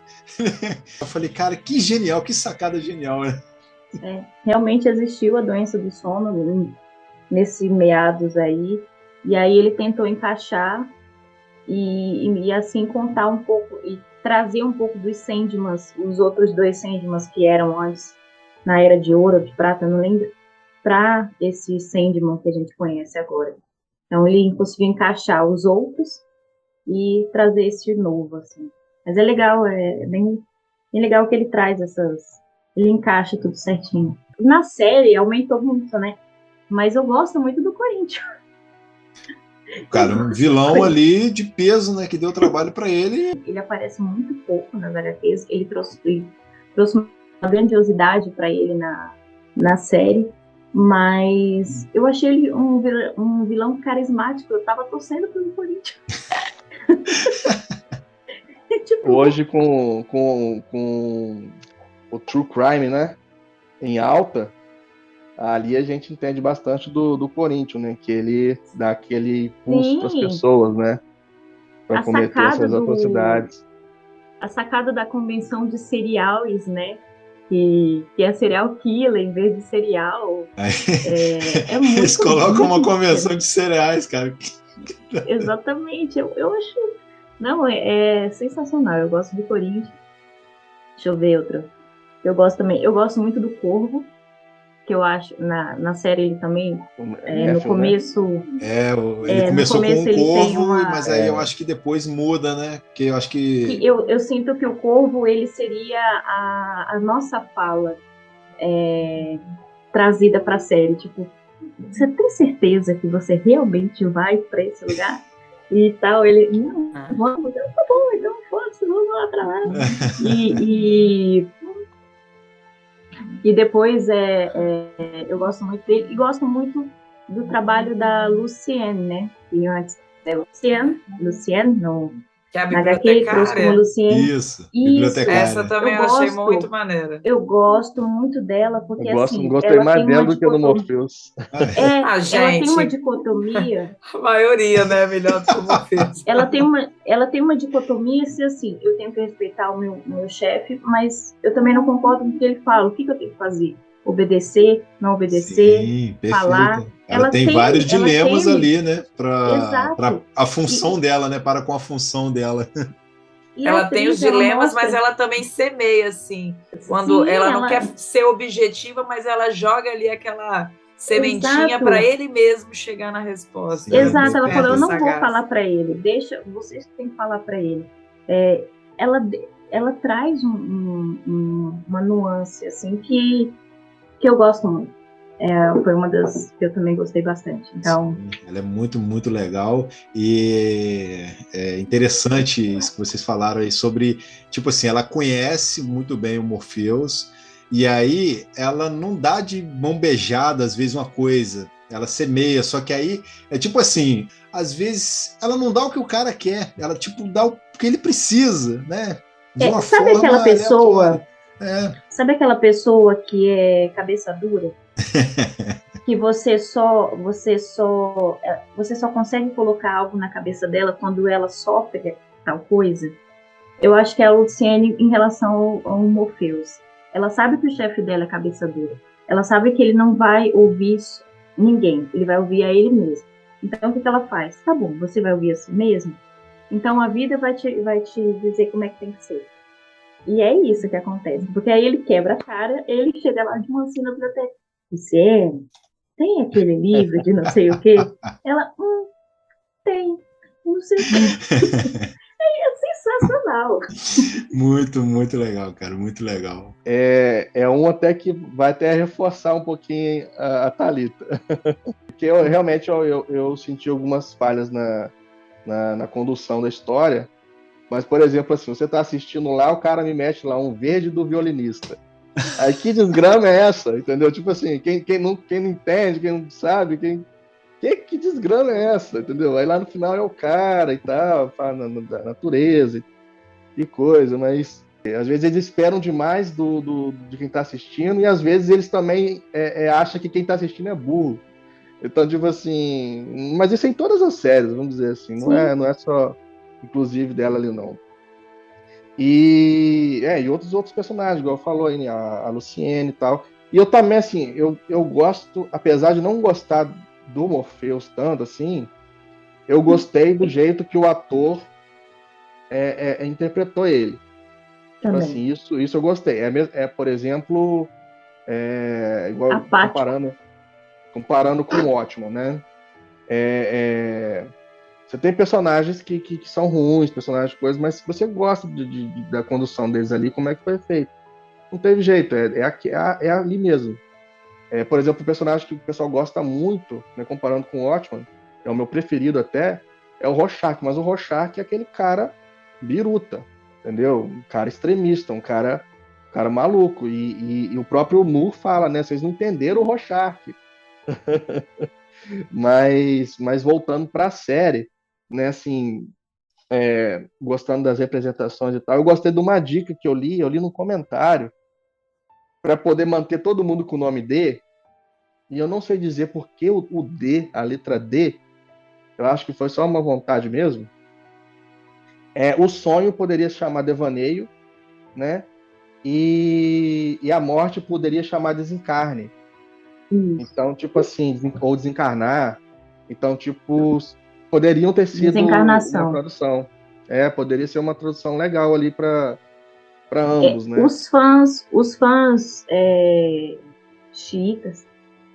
Eu falei, cara, que genial, que sacada genial, né? Realmente existiu a doença do sono nesse meados aí, e aí ele tentou encaixar e assim contar um pouco e trazer um pouco dos Sandmans, os outros 2 Sandmans que eram antes na Era de Ouro, de Prata, não lembro, para esse Sandman que a gente conhece agora. Então ele conseguiu encaixar os outros e trazer esse novo, assim. Mas é legal, é bem legal que ele traz ele encaixa tudo certinho. Na série aumentou muito, né? Mas eu gosto muito do Corinthians. Cara, um vilão ali de peso, né? Que deu trabalho para ele. Ele aparece muito pouco nas HQs. Ele trouxe uma grandiosidade para ele na série. Mas eu achei ele um vilão carismático. Eu tava torcendo pelo Corinthians. Tipo... Hoje, com o True Crime, né? Em alta, ali a gente entende bastante do Corinthians, né? Que ele dá aquele impulso para as pessoas, né? Para cometer essas atrocidades. A sacada da convenção de cereais, né? Que é serial killer em vez de cereal. É muito. Eles colocam uma convenção de cereais, cara. Exatamente. Eu acho. Não, é sensacional. Eu gosto do Corinthians. Deixa eu ver outro. Eu gosto muito do Corvo, que eu acho, na série ele também, no começo... Ele começou com um corvo, mas aí eu acho que depois muda, né? Porque eu acho que... Eu sinto que o Corvo, ele seria a nossa fala trazida para a série. Tipo, você tem certeza que você realmente vai para esse lugar? E tal, ele... Não, vamos, então tá bom, então foda-se, vamos lá para lá. E depois eu gosto muito dele e gosto muito do trabalho da Lucienne, né? E antes é Lucienne que é a na HQ, trouxe como Lucienne. Isso, bibliotecária. Essa também eu achei muito maneira. Eu gosto muito dela, porque gostei mais dela do que do Morpheus. Ela tem uma dicotomia. A maioria, né? Melhor do que o Morpheus. Ela tem uma dicotomia, assim, eu tenho que respeitar o meu chefe, mas eu também não concordo com o que ele fala. O que eu tenho que fazer? Obedecer, não obedecer, Sim, falar. Ela tem vários dilemas ali, né? Para a função dela, né? Para com a função dela. Ela tem os dilemas, mas ela também semeia, assim. Quando ela não quer ser objetiva, mas ela joga ali aquela sementinha para ele mesmo chegar na resposta. Exato, ela falou, eu não vou falar para ele, deixa, vocês têm que falar para ele. Ela traz uma nuance, assim, que eu gosto muito. Foi uma das que eu também gostei bastante. Então... Sim, ela é muito, muito legal e é interessante isso que vocês falaram aí sobre, tipo assim, ela conhece muito bem o Morpheus e aí ela não dá de mão beijada às vezes uma coisa, ela semeia, só que aí é tipo assim, às vezes ela não dá o que o cara quer, ela tipo dá o que ele precisa, né? De uma sabe forma aquela pessoa? Aleatória. Sabe aquela pessoa que é cabeça dura? Que você só consegue colocar algo na cabeça dela quando ela sofre tal coisa? Eu acho que é a Lucienne em relação ao Morpheus. Ela sabe que o chefe dela é cabeça dura. Ela sabe que ele não vai ouvir ninguém, ele vai ouvir a ele mesmo. Então, o que ela faz? Tá bom, você vai ouvir a si mesmo? Então, a vida vai te dizer como é que tem que ser. E é isso que acontece. Porque aí ele quebra a cara, ele chega lá de mansinho na biblioteca. Você tem aquele livro de não sei o quê? Ela, tem. Não sei o quê. É sensacional. Muito, muito legal, cara, muito legal. É um até que vai até reforçar um pouquinho a Thalita. Porque realmente eu senti algumas falhas na condução da história. Mas, por exemplo, assim, você tá assistindo lá, o cara me mete lá um verde do violinista. Aí que desgrama é essa? Entendeu? Tipo assim, quem não entende, quem não sabe, que desgrama é essa? Entendeu? Aí lá no final é o cara e tal, fala da natureza e coisa, mas às vezes eles esperam demais de quem tá assistindo e às vezes eles também acham que quem tá assistindo é burro. Então, tipo assim, mas isso é em todas as séries, vamos dizer assim, não é só inclusive dela ali não. E outros personagens, igual falou aí, a Luciene e tal. E eu também, assim, eu gosto, apesar de não gostar do Morpheus tanto, assim, eu gostei do jeito que o ator interpretou ele. Tipo assim, isso eu gostei. Por exemplo, igual comparando com o Watchmen, né? Você tem personagens que são ruins, personagens coisas, mas você gosta da condução deles ali, como é que foi feito. Não teve jeito, é ali mesmo. Por exemplo, o personagem que o pessoal gosta muito, né, comparando com o Watchmen, é o meu preferido até, é o Rorschach, mas o Rorschach é aquele cara biruta, entendeu? Um cara extremista, um cara maluco. E o próprio Moore fala, né? Vocês não entenderam o Rorschach. mas voltando para a série, né, assim, gostando das representações e tal, eu gostei de uma dica que eu li no comentário, para poder manter todo mundo com o nome D, e eu não sei dizer por que o D, a letra D, eu acho que foi só uma vontade mesmo. O sonho poderia se chamar devaneio, né, e a morte poderia chamar desencarne. Então, tipo assim, ou desencarnar. Então, tipo, poderiam ter sido uma tradução. Poderia ser uma tradução legal ali para ambos, né? Os fãs xiitas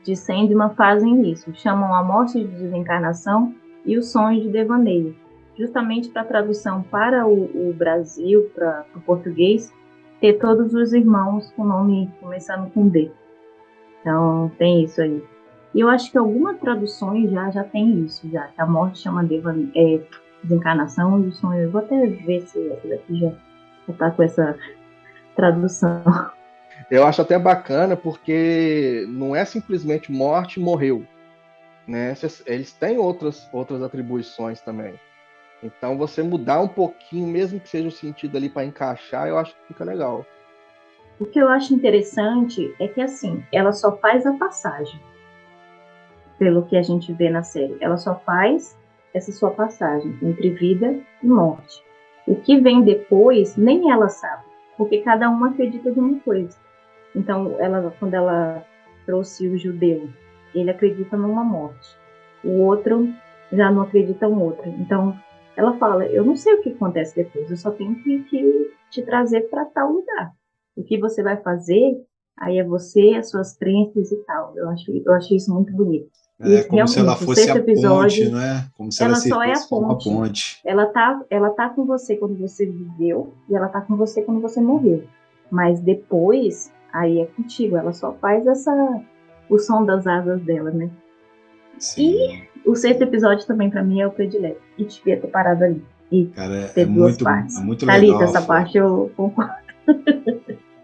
de Sandman fazem isso. Chamam a morte de desencarnação e o sonho de devaneio. Justamente para a tradução para o Brasil, para o português, ter todos os irmãos com nome começando com D. Então, tem isso aí. E eu acho que algumas traduções já tem isso, já. Que a morte chama desencarnação e o sonho. Eu vou até ver se essa daqui já está com essa tradução. Eu acho até bacana porque não é simplesmente morte e morreu, né? Eles têm outras atribuições também. Então, você mudar um pouquinho, mesmo que seja o sentido ali para encaixar, eu acho que fica legal. O que eu acho interessante é que, assim, ela só faz a passagem. Pelo que a gente vê na série. Ela só faz essa sua passagem entre vida e morte. O que vem depois, nem ela sabe. Porque cada uma acredita de uma coisa. Então, quando ela trouxe o judeu, ele acredita numa morte. O outro já não acredita em outra. Então, ela fala, eu não sei o que acontece depois. Eu só tenho que te trazer para tal lugar. O que você vai fazer, aí é você, as suas crenças e tal. Eu acho isso muito bonito. Como se ela fosse a ponte, não é? Como se ela só é a ponte. Ela tá com você quando você viveu e ela tá com você quando você morreu. Mas depois, aí é contigo. Ela só faz o som das asas dela, né? Sim. E o 6º episódio também, pra mim, é o predileto. E devia ter parado ali. E cara, ter duas partes. É muito Thalita, legal. Essa parte eu concordo.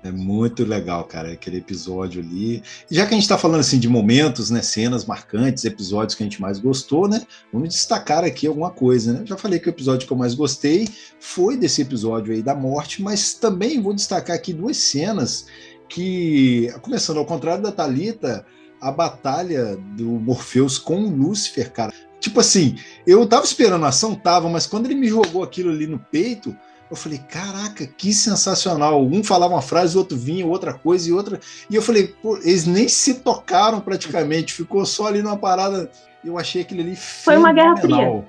É muito legal, cara, aquele episódio ali. E já que a gente está falando assim de momentos, né, cenas marcantes, episódios que a gente mais gostou, né, vamos destacar aqui alguma coisa, né? Eu já falei que o episódio que eu mais gostei foi desse episódio aí da morte, mas também vou destacar aqui 2 cenas que, começando ao contrário da Thalita, a batalha do Morpheus com o Lúcifer, cara. Tipo assim, eu tava esperando a ação, mas quando ele me jogou aquilo ali no peito, Eu falei, caraca, que sensacional. Um falava uma frase, o outro vinha, outra coisa e outra. E eu falei, pô, eles nem se tocaram praticamente, ficou só ali numa parada. Eu achei aquele ali Foi uma Guerra fenomenal.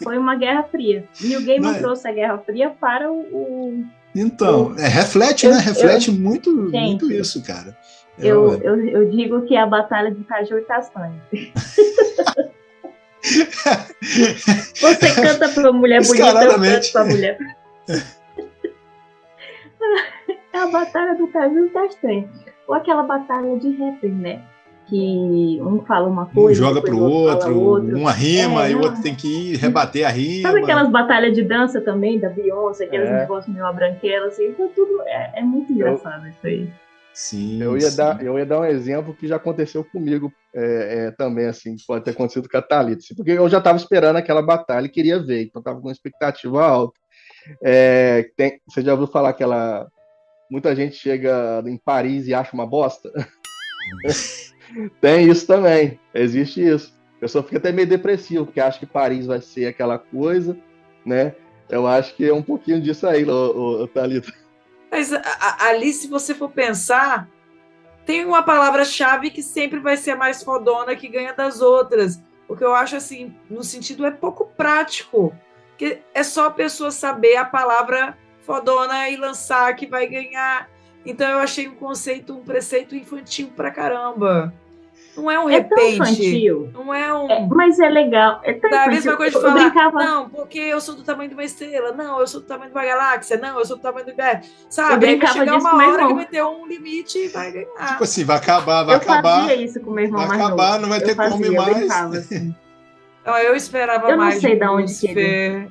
Foi uma Guerra Fria. Neil Gaiman Não é? trouxe a Guerra Fria para o... Então, reflete, né? Reflete muito Gente, isso, cara. Eu digo que é a batalha de caju e castanha. Você canta pra mulher bonita, eu canto pra mulher. É a batalha do caju e castanha. Ou aquela batalha de rapper, né? Que um fala uma coisa, um joga pro outro, uma rima e o não. outro tem que ir rebater a rima. Sabe aquelas batalhas de dança também, da Beyoncé, aqueles negócios meio branquela, assim, então tudo é muito engraçado isso aí. Sim, eu ia dar um exemplo que já aconteceu comigo também, assim, pode ter acontecido com a Thalita, assim, porque eu já estava esperando aquela batalha e queria ver, então estava com uma expectativa alta. Você já ouviu falar que muita gente chega em Paris e acha uma bosta? Tem isso também, existe isso. A pessoa fica até meio depressiva, porque acha que Paris vai ser aquela coisa, né? Eu acho que é um pouquinho disso aí, Thalita. Mas ali, se você for pensar, tem uma palavra-chave que sempre vai ser a mais fodona que ganha das outras. O que eu acho, assim, no sentido é pouco prático. Porque é só a pessoa saber a palavra fodona e lançar que vai ganhar. Então eu achei um preceito infantil pra caramba. Não é um repente. É tão infantil. Não é um... mas é legal. É tão a infantil. mesma coisa de falar, não, porque eu sou do tamanho de uma estrela. Não, eu sou do tamanho de uma galáxia. Não, eu sou do tamanho do universo. Sabe? Eu brincava disso uma com meu hora irmão. que vai ter um limite e vai ganhar. Tipo assim, vai acabar. Eu fazia isso com meu irmão mais novo. Vai acabar, não vai ter como ir mais. Eu brincava, assim. Não, eu esperava mais. Eu não sei de onde que ele...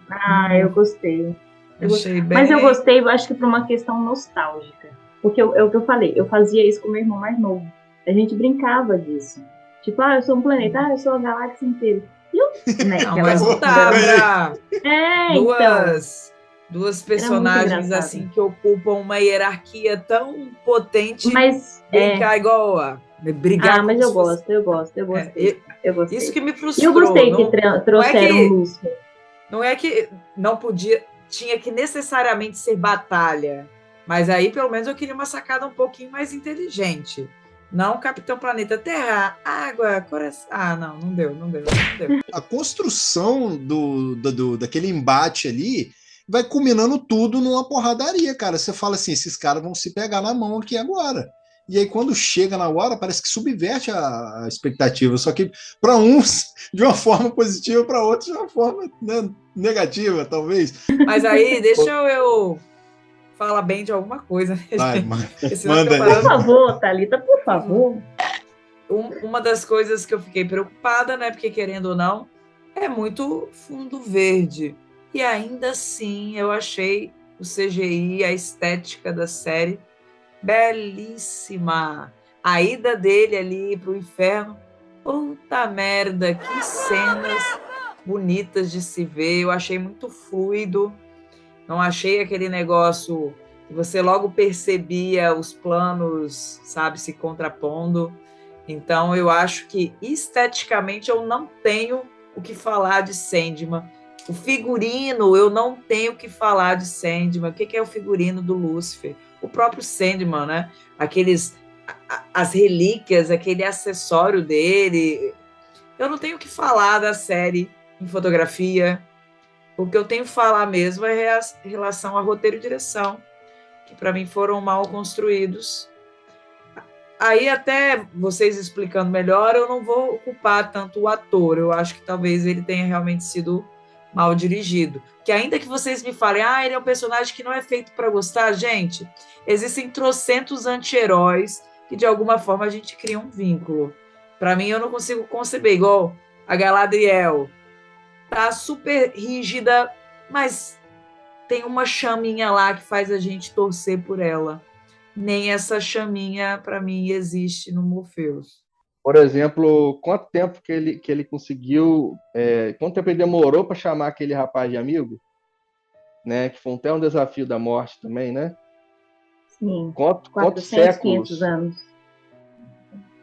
eu gostei. Achei bem... Mas eu gostei, acho que por uma questão nostálgica. Porque é o que eu falei, eu fazia isso com meu irmão mais novo. A gente brincava disso. Tipo, eu sou um planeta, eu sou a galáxia inteira. Não, mas não dá pra... Duas personagens assim que ocupam uma hierarquia tão potente, mas brincar igual brigar. Mas eu gostei. Eu gostei. Isso que me frustrou. Eu gostei que trouxeram o Lúcio. Não é que não podia, tinha que necessariamente ser batalha, mas aí pelo menos eu queria uma sacada um pouquinho mais inteligente. Não Capitão Planeta Terra, água, coração. Não deu. A construção daquele embate ali vai culminando tudo numa porradaria, cara. Você fala assim, esses caras vão se pegar na mão aqui agora. E aí, quando chega na hora, parece que subverte a expectativa. Só que para uns, de uma forma positiva, para outros, de uma forma negativa, talvez. Mas aí, deixa eu falar bem de alguma coisa. Vai, manda aí. Por favor, Thalita, por favor. Uma das coisas que eu fiquei preocupada, né? Porque, querendo ou não, é muito fundo verde. E ainda assim, eu achei o CGI, a estética da série belíssima. A ida dele ali pro inferno, puta merda, que cenas bonitas de se ver. Eu achei muito fluido, não achei aquele negócio que você logo percebia os planos, sabe, se contrapondo. Então eu acho que esteticamente eu não tenho o que falar de Sandman. O figurino, eu não tenho o que falar de Sandman. O que é o figurino do Lúcifer? O próprio Sandman, né? As relíquias, aquele acessório dele. Eu não tenho o que falar da série em fotografia. O que eu tenho que falar mesmo é em relação a roteiro e direção, que para mim foram mal construídos. Aí até vocês explicando melhor, eu não vou culpar tanto o ator. Eu acho que talvez ele tenha realmente sido mal dirigido. Que ainda que vocês me falem, ele é um personagem que não é feito para gostar, gente, existem trocentos anti-heróis que de alguma forma a gente cria um vínculo. Para mim, eu não consigo conceber, igual a Galadriel. Tá super rígida, mas tem uma chaminha lá que faz a gente torcer por ela. Nem essa chaminha, para mim, existe no Morpheus. Por exemplo, quanto tempo que ele conseguiu... quanto tempo ele demorou para chamar aquele rapaz de amigo? Né? Que foi até um desafio da morte também, né? Sim, quantos 400, 500 anos.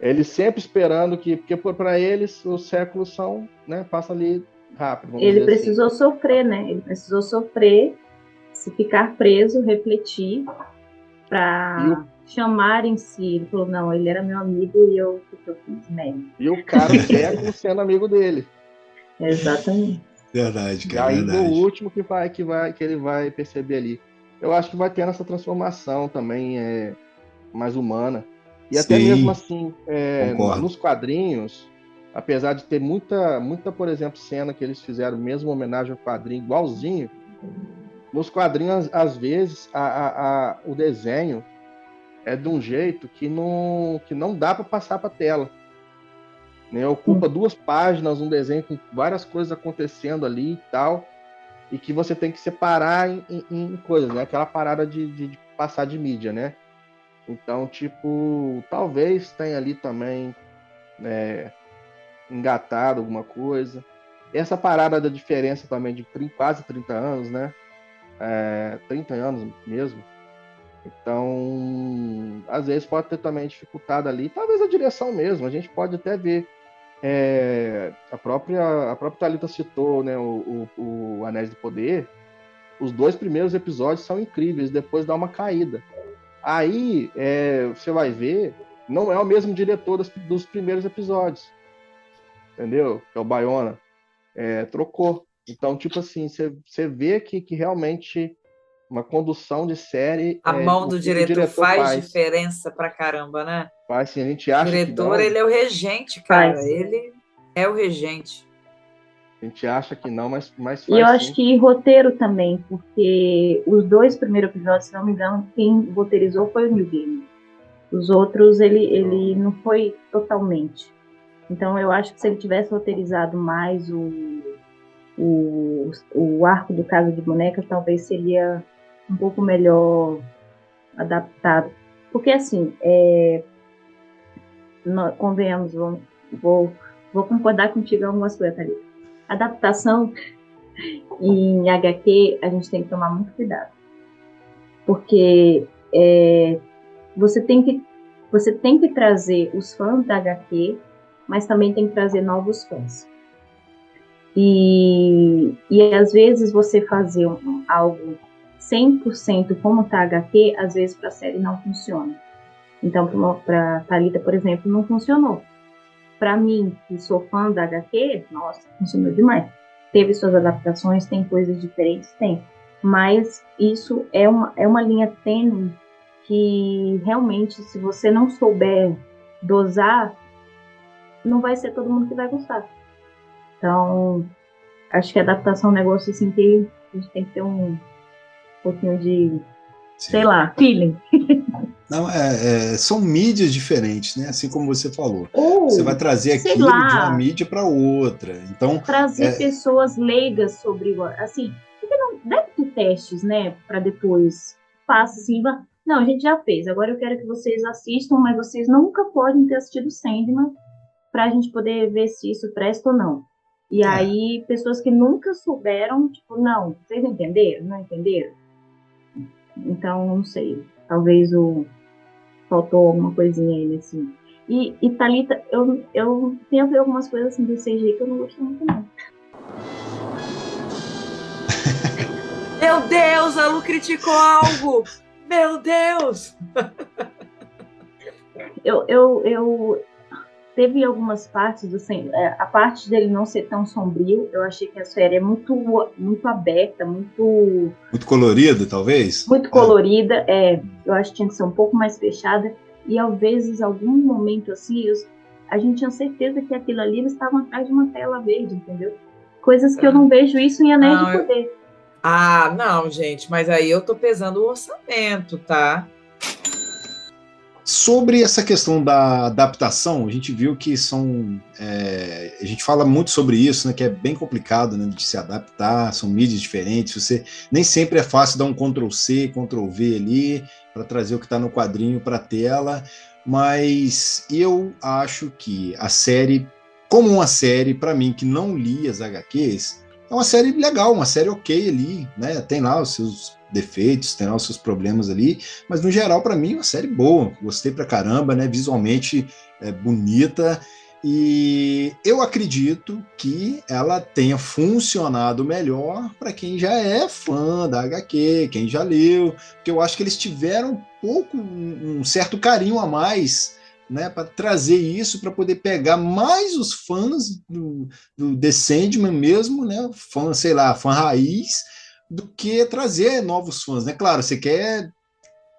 Ele sempre esperando porque para eles os séculos são, né, passa ali rápido. Ele precisou sofrer, né? Ele precisou sofrer se ficar preso, refletir para chamar em si. Ele falou, não, ele era meu amigo e o que eu fiz, né? E o cara cego sendo amigo dele. Exatamente. Verdade, E cara, aí verdade. no último que ele vai perceber ali. Eu acho que vai ter essa transformação também mais humana. E até Sim, mesmo assim, concordo. nos quadrinhos, apesar de ter muita, por exemplo, cena que eles fizeram mesmo homenagem ao quadrinho, igualzinho, nos quadrinhos, às vezes, o desenho é de um jeito que não dá para passar para a tela. Né? Ocupa 2 páginas, um desenho com várias coisas acontecendo ali e tal, e que você tem que separar em coisas, né? Aquela parada de passar de mídia, né? Então, tipo, talvez tenha ali também engatado alguma coisa. Essa parada da diferença também de quase 30 anos, né? 30 anos mesmo. Então, às vezes pode ter também dificultado ali. Talvez a direção mesmo. A gente pode até ver. A própria Thalita citou, né, o Anéis do Poder. Os 2 primeiros episódios são incríveis, depois dá uma caída. Aí você vai ver, não é o mesmo diretor dos primeiros episódios, entendeu? Que é o Bayona. Trocou. Então, tipo assim, você vê que realmente uma condução de série, A mão o do que o diretor faz faz. diferença pra caramba, né? Faz, assim, a gente O acha que diretor, não, ele é o regente, cara. Faz. Ele é o regente. a gente acha que não, mas faz E eu acho sim. que roteiro também, porque os 2 primeiros episódios, se não me engano, quem roteirizou foi o Neil Gaiman. Os outros, ele não foi totalmente. Então, eu acho que se ele tivesse roteirizado mais o arco do Casa de Bonecas, talvez seria um pouco melhor adaptado. Porque, assim, convenhamos, vou concordar contigo em algumas coisas, Thalita. Adaptação em HQ, a gente tem que tomar muito cuidado. Porque você tem que trazer os fãs da HQ, mas também tem que trazer novos fãs. E às vezes você fazer algo 100% como tá HQ, às vezes para a série não funciona. Então, para Thalita, por exemplo, não funcionou. Para mim, que sou fã da HQ, nossa, funcionou demais. Teve suas adaptações, tem coisas diferentes, tem. Mas isso é uma linha tênue que realmente, se você não souber dosar, não vai ser todo mundo que vai gostar. Então, acho que a adaptação é um negócio assim que a gente tem que ter um pouquinho de, Sim. sei lá, feeling. Não, são mídias diferentes, né? Assim como você falou. Ou, Você vai trazer sei aquilo lá, de uma mídia para outra. Então, trazer pessoas leigas sobre, assim, porque não deve ter testes, né, para depois faça assim, não, a gente já fez, agora eu quero que vocês assistam, mas vocês nunca podem ter assistido Sandman para a gente poder ver se isso presta ou não. E aí, pessoas que nunca souberam, tipo, não, vocês entenderam? Não entenderam? Então, não sei, talvez faltou alguma coisinha aí nesse... E Thalita, eu tenho algumas coisas assim do CG que eu não gosto muito, não. Meu Deus, a Lu criticou algo! Meu Deus! Eu teve algumas partes do a parte dele não ser tão sombrio, eu achei que a série é muito aberta, muito colorida, talvez? Muito colorida, eu acho que tinha que ser um pouco mais fechada, e às vezes, algum momento assim, a gente tinha certeza que aquilo ali eles estavam atrás de uma tela verde, entendeu? Coisas que eu não vejo isso em Anéis de Poder. Ah, não, gente, mas aí eu tô pesando o orçamento, tá? Sobre essa questão da adaptação, a gente viu que a gente fala muito sobre isso, né, que é bem complicado, né, de se adaptar, são mídias diferentes, nem sempre é fácil dar um Ctrl+C, Ctrl+V ali, para trazer o que está no quadrinho para a tela, mas eu acho que a série, como uma série, para mim, que não li as HQs, é uma série legal, uma série ok ali, né, tem lá os seus defeitos, tem lá os seus problemas ali, mas no geral para mim é uma série boa, gostei pra caramba, né, visualmente bonita, E eu acredito que ela tenha funcionado melhor para quem já é fã da HQ, quem já leu, porque eu acho que eles tiveram um certo carinho a mais, né, para trazer isso, para poder pegar mais os fãs do The Sandman mesmo, né, fã, sei lá, fã raiz, do que trazer novos fãs, né? Claro, você quer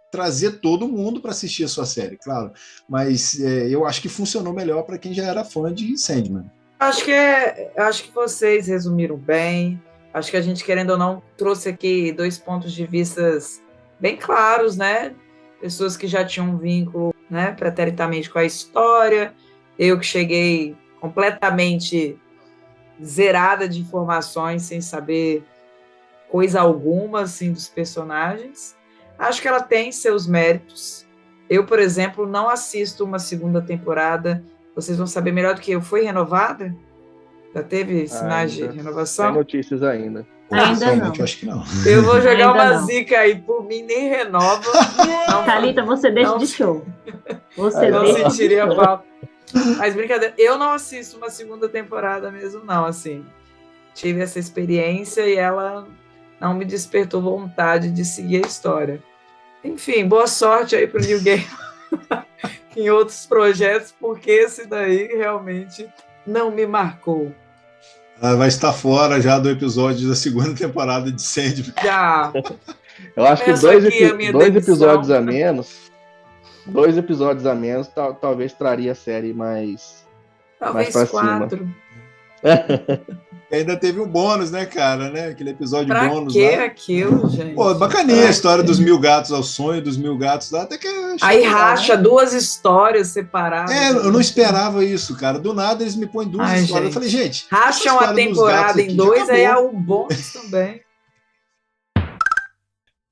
trazer todo mundo para assistir a sua série, claro, mas eu acho que funcionou melhor para quem já era fã de Sandman. Acho que vocês resumiram bem. Acho que a gente, querendo ou não, trouxe aqui 2 pontos de vista bem claros, né? Pessoas que já tinham um vínculo, né, preteritamente com a história. Eu que cheguei completamente zerada de informações, sem saber coisa alguma, assim, dos personagens. Acho que ela tem seus méritos. Eu, por exemplo, não assisto uma segunda temporada. Vocês vão saber melhor do que eu. Foi renovada? Já teve sinais de renovação? Sem notícias ainda. Ainda não. Eu acho que não. Eu vou jogar Ainda uma não. zica aí. Por mim, nem renova. Não, Thalita, você deixa não, de show. Você não deixa de sentiria show. falta. Mas brincadeira, eu não assisto uma segunda temporada mesmo, não. Assim, tive essa experiência e ela não me despertou vontade de seguir a história. Enfim, boa sorte aí pro New Game em outros projetos, porque esse daí realmente não me marcou. Ela vai estar fora já do episódio da segunda temporada de Sandman. Já. Eu acho que Peço dois aqui a minha episódios demissão. a menos. 2 episódios a menos talvez traria a série mais Talvez pra cima. 4. Ainda teve um bônus, né, cara? Né? Aquele episódio Pra bônus que lá. aquilo, gente? Pô, bacaninha Pra a história quê? dos 1000 gatos ao sonho, dos 1000 gatos lá, até que eu achei Aí legal, racha né? 2 histórias separadas. Eu não esperava isso, cara. Do nada eles me põem 2 Ai, histórias. gente. Eu falei, gente, Racham essa a história dos gatos temporada aqui em já 2, aí há acabou. o bônus também.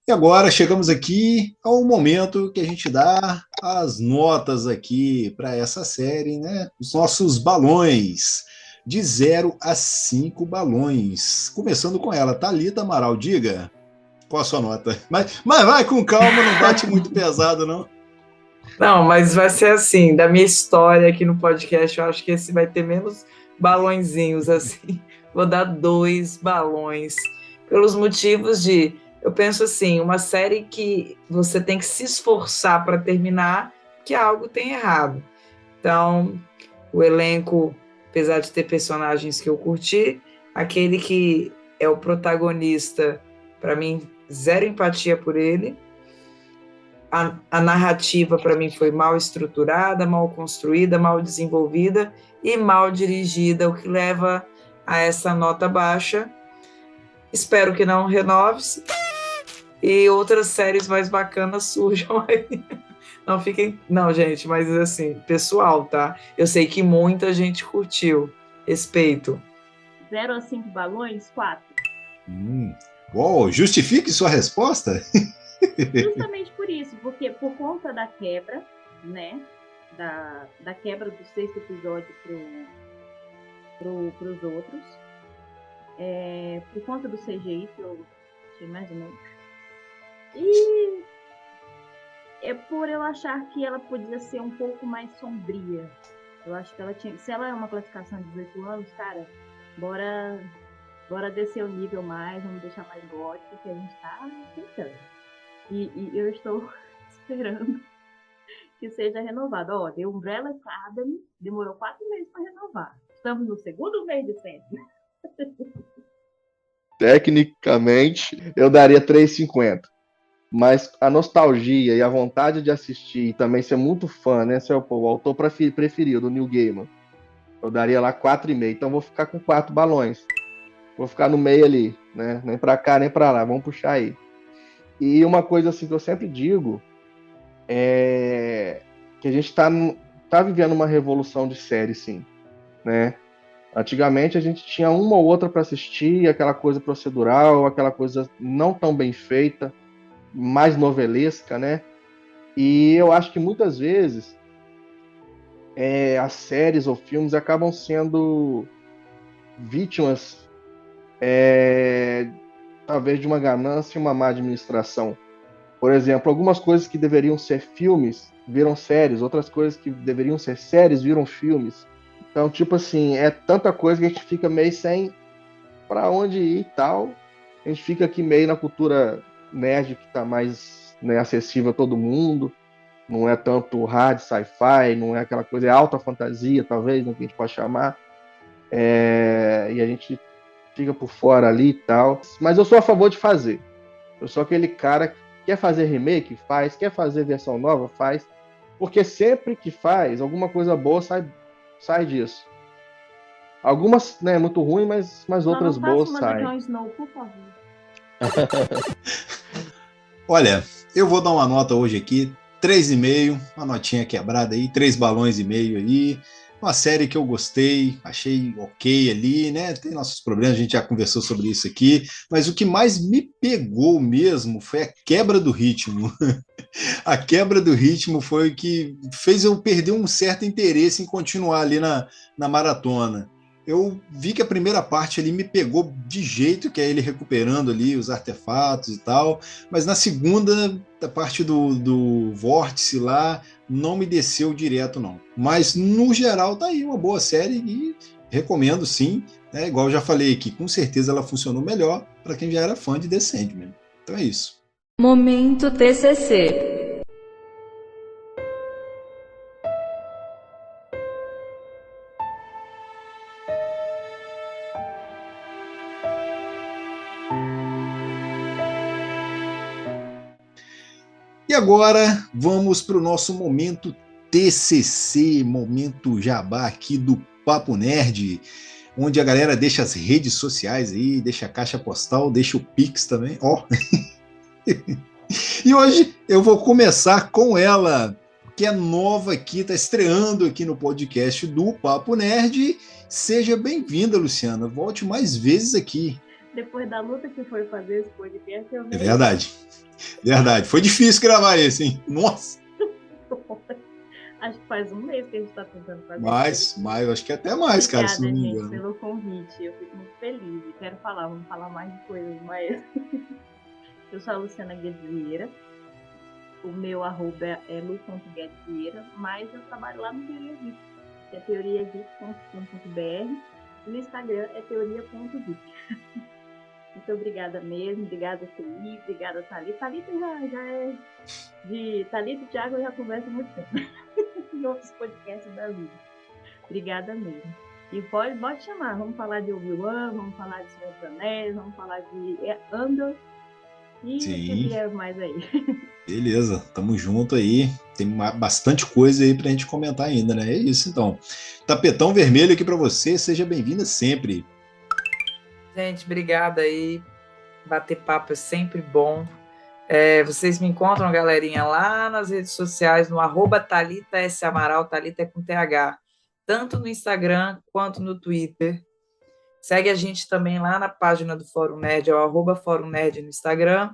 E agora chegamos aqui ao momento que a gente dá as notas aqui para essa série, né? Os nossos balões. De 0 a 5 balões. Começando com ela, Thalita Amaral, diga. Qual a sua nota? Mas vai com calma, não bate muito pesado, não. Não, mas vai ser assim, da minha história aqui no podcast, eu acho que esse vai ter menos balõezinhos, assim. Vou dar 2 balões. Pelos motivos de, eu penso assim, uma série que você tem que se esforçar para terminar, que algo tem errado. Então, o elenco, apesar de ter personagens que eu curti, aquele que é o protagonista, para mim, zero empatia por ele. A narrativa, para mim, foi mal estruturada, mal construída, mal desenvolvida e mal dirigida, o que leva a essa nota baixa. Espero que não renove-se e outras séries mais bacanas surjam aí. Não fiquem... Não, gente, mas assim, pessoal, tá? Eu sei que muita gente curtiu. Respeito. 0 a 5 balões, 4. Uou, justifique sua resposta. Justamente por isso, porque por conta da quebra, né? Da quebra do 6º episódio pros outros. Por conta do CGI, que eu achei mais ou menos. E é por eu achar que ela podia ser um pouco mais sombria. Eu acho que ela tinha. Se ela é uma classificação de 18 anos, cara, bora descer o nível mais, vamos deixar mais gótico, que a gente tá tentando. E eu estou esperando que seja renovado. Ó, The Umbrella Academy demorou 4 meses para renovar. Estamos no 2º mês de sempre. Tecnicamente, eu daria 3,50. Mas a nostalgia e a vontade de assistir e também ser muito fã, né? Ser o autor preferido do Neil Gaiman, eu daria lá 4,5. Então vou ficar com 4 balões. Vou ficar no meio ali, né? Nem pra cá, nem pra lá. Vamos puxar aí. E uma coisa assim que eu sempre digo é que a gente tá vivendo uma revolução de série, sim, né? Antigamente a gente tinha uma ou outra para assistir, aquela coisa procedural, aquela coisa não tão bem feita, mais novelesca, né? E eu acho que muitas vezes as séries ou filmes acabam sendo vítimas talvez de uma ganância e uma má administração. Por exemplo, algumas coisas que deveriam ser filmes viram séries, outras coisas que deveriam ser séries viram filmes. Então, tipo assim, é tanta coisa que a gente fica meio sem pra onde ir e tal. A gente fica aqui meio na cultura nerd que tá mais, né, acessível a todo mundo. Não é tanto hard sci-fi, não é aquela coisa, é alta fantasia, talvez, né, que a gente pode chamar. E a gente fica por fora ali e tal. Mas eu sou a favor de fazer. Eu sou aquele cara que quer fazer remake, faz. Quer fazer versão nova, faz. Porque sempre que faz, alguma coisa boa sai disso. Algumas, né, muito ruim, mas outras boas uma saem. do Jon Snow, por favor. Olha, eu vou dar uma nota hoje aqui, 3,5, uma notinha quebrada aí, 3 balões e meio aí. Uma série que eu gostei, achei ok ali, né? Tem nossos problemas, a gente já conversou sobre isso aqui, mas o que mais me pegou mesmo foi a quebra do ritmo. A quebra do ritmo foi o que fez eu perder um certo interesse em continuar ali na maratona. Eu vi que a primeira parte ali me pegou de jeito, que é ele recuperando ali os artefatos e tal, mas na segunda, da parte do vórtice lá, não me desceu direto não. Mas no geral tá aí uma boa série e recomendo sim, né? Igual eu já falei aqui, com certeza ela funcionou melhor para quem já era fã de The Sandman. Então é isso. Momento TCC. E agora vamos para o nosso momento TCC, momento jabá aqui do Papo Nerd, onde a galera deixa as redes sociais aí, deixa a caixa postal, deixa o Pix também, ó. E hoje eu vou começar com ela, que é nova aqui, está estreando aqui no podcast do Papo Nerd. Seja bem-vinda, Luciana, volte mais vezes aqui. Depois da luta que foi fazer esse podcast, eu É verdade. Verdade. Foi difícil gravar esse, hein? Nossa! Acho que faz um mês que a gente está tentando fazer. Mais, acho que até mais, cara, se não me engano. Obrigada, gente, pelo convite. Eu fico muito feliz e quero falar, vamos falar mais de coisas, mas eu sou a Luciana Guedes Vieira. O meu arroba é lu.guedesvieira, mas eu trabalho lá no Teoria Geek, que é teoriageek.com.br, e no Instagram é teoria.geek. Muito obrigada mesmo, obrigada Felipe, obrigada Thalita. Thalita já é de Thalita e Thiago, eu já converso há muito tempo em outros podcasts da vida. Obrigada mesmo. E pode chamar, vamos falar de Obi-Wan, vamos falar de Senhor dos Anéis, vamos falar de Andor e o que vier mais aí. Beleza, tamo junto aí. Tem bastante coisa aí pra gente comentar ainda, né? É isso então. Tapetão vermelho aqui pra você, seja bem-vinda sempre. Gente, obrigada aí. Bater papo é sempre bom. Vocês me encontram, galerinha, lá nas redes sociais, no @Thalita S. Amaral, Thalita é com TH, tanto no Instagram quanto no Twitter. Segue a gente também lá na página do Fórum Nerd, é o @Fórum Nerd no Instagram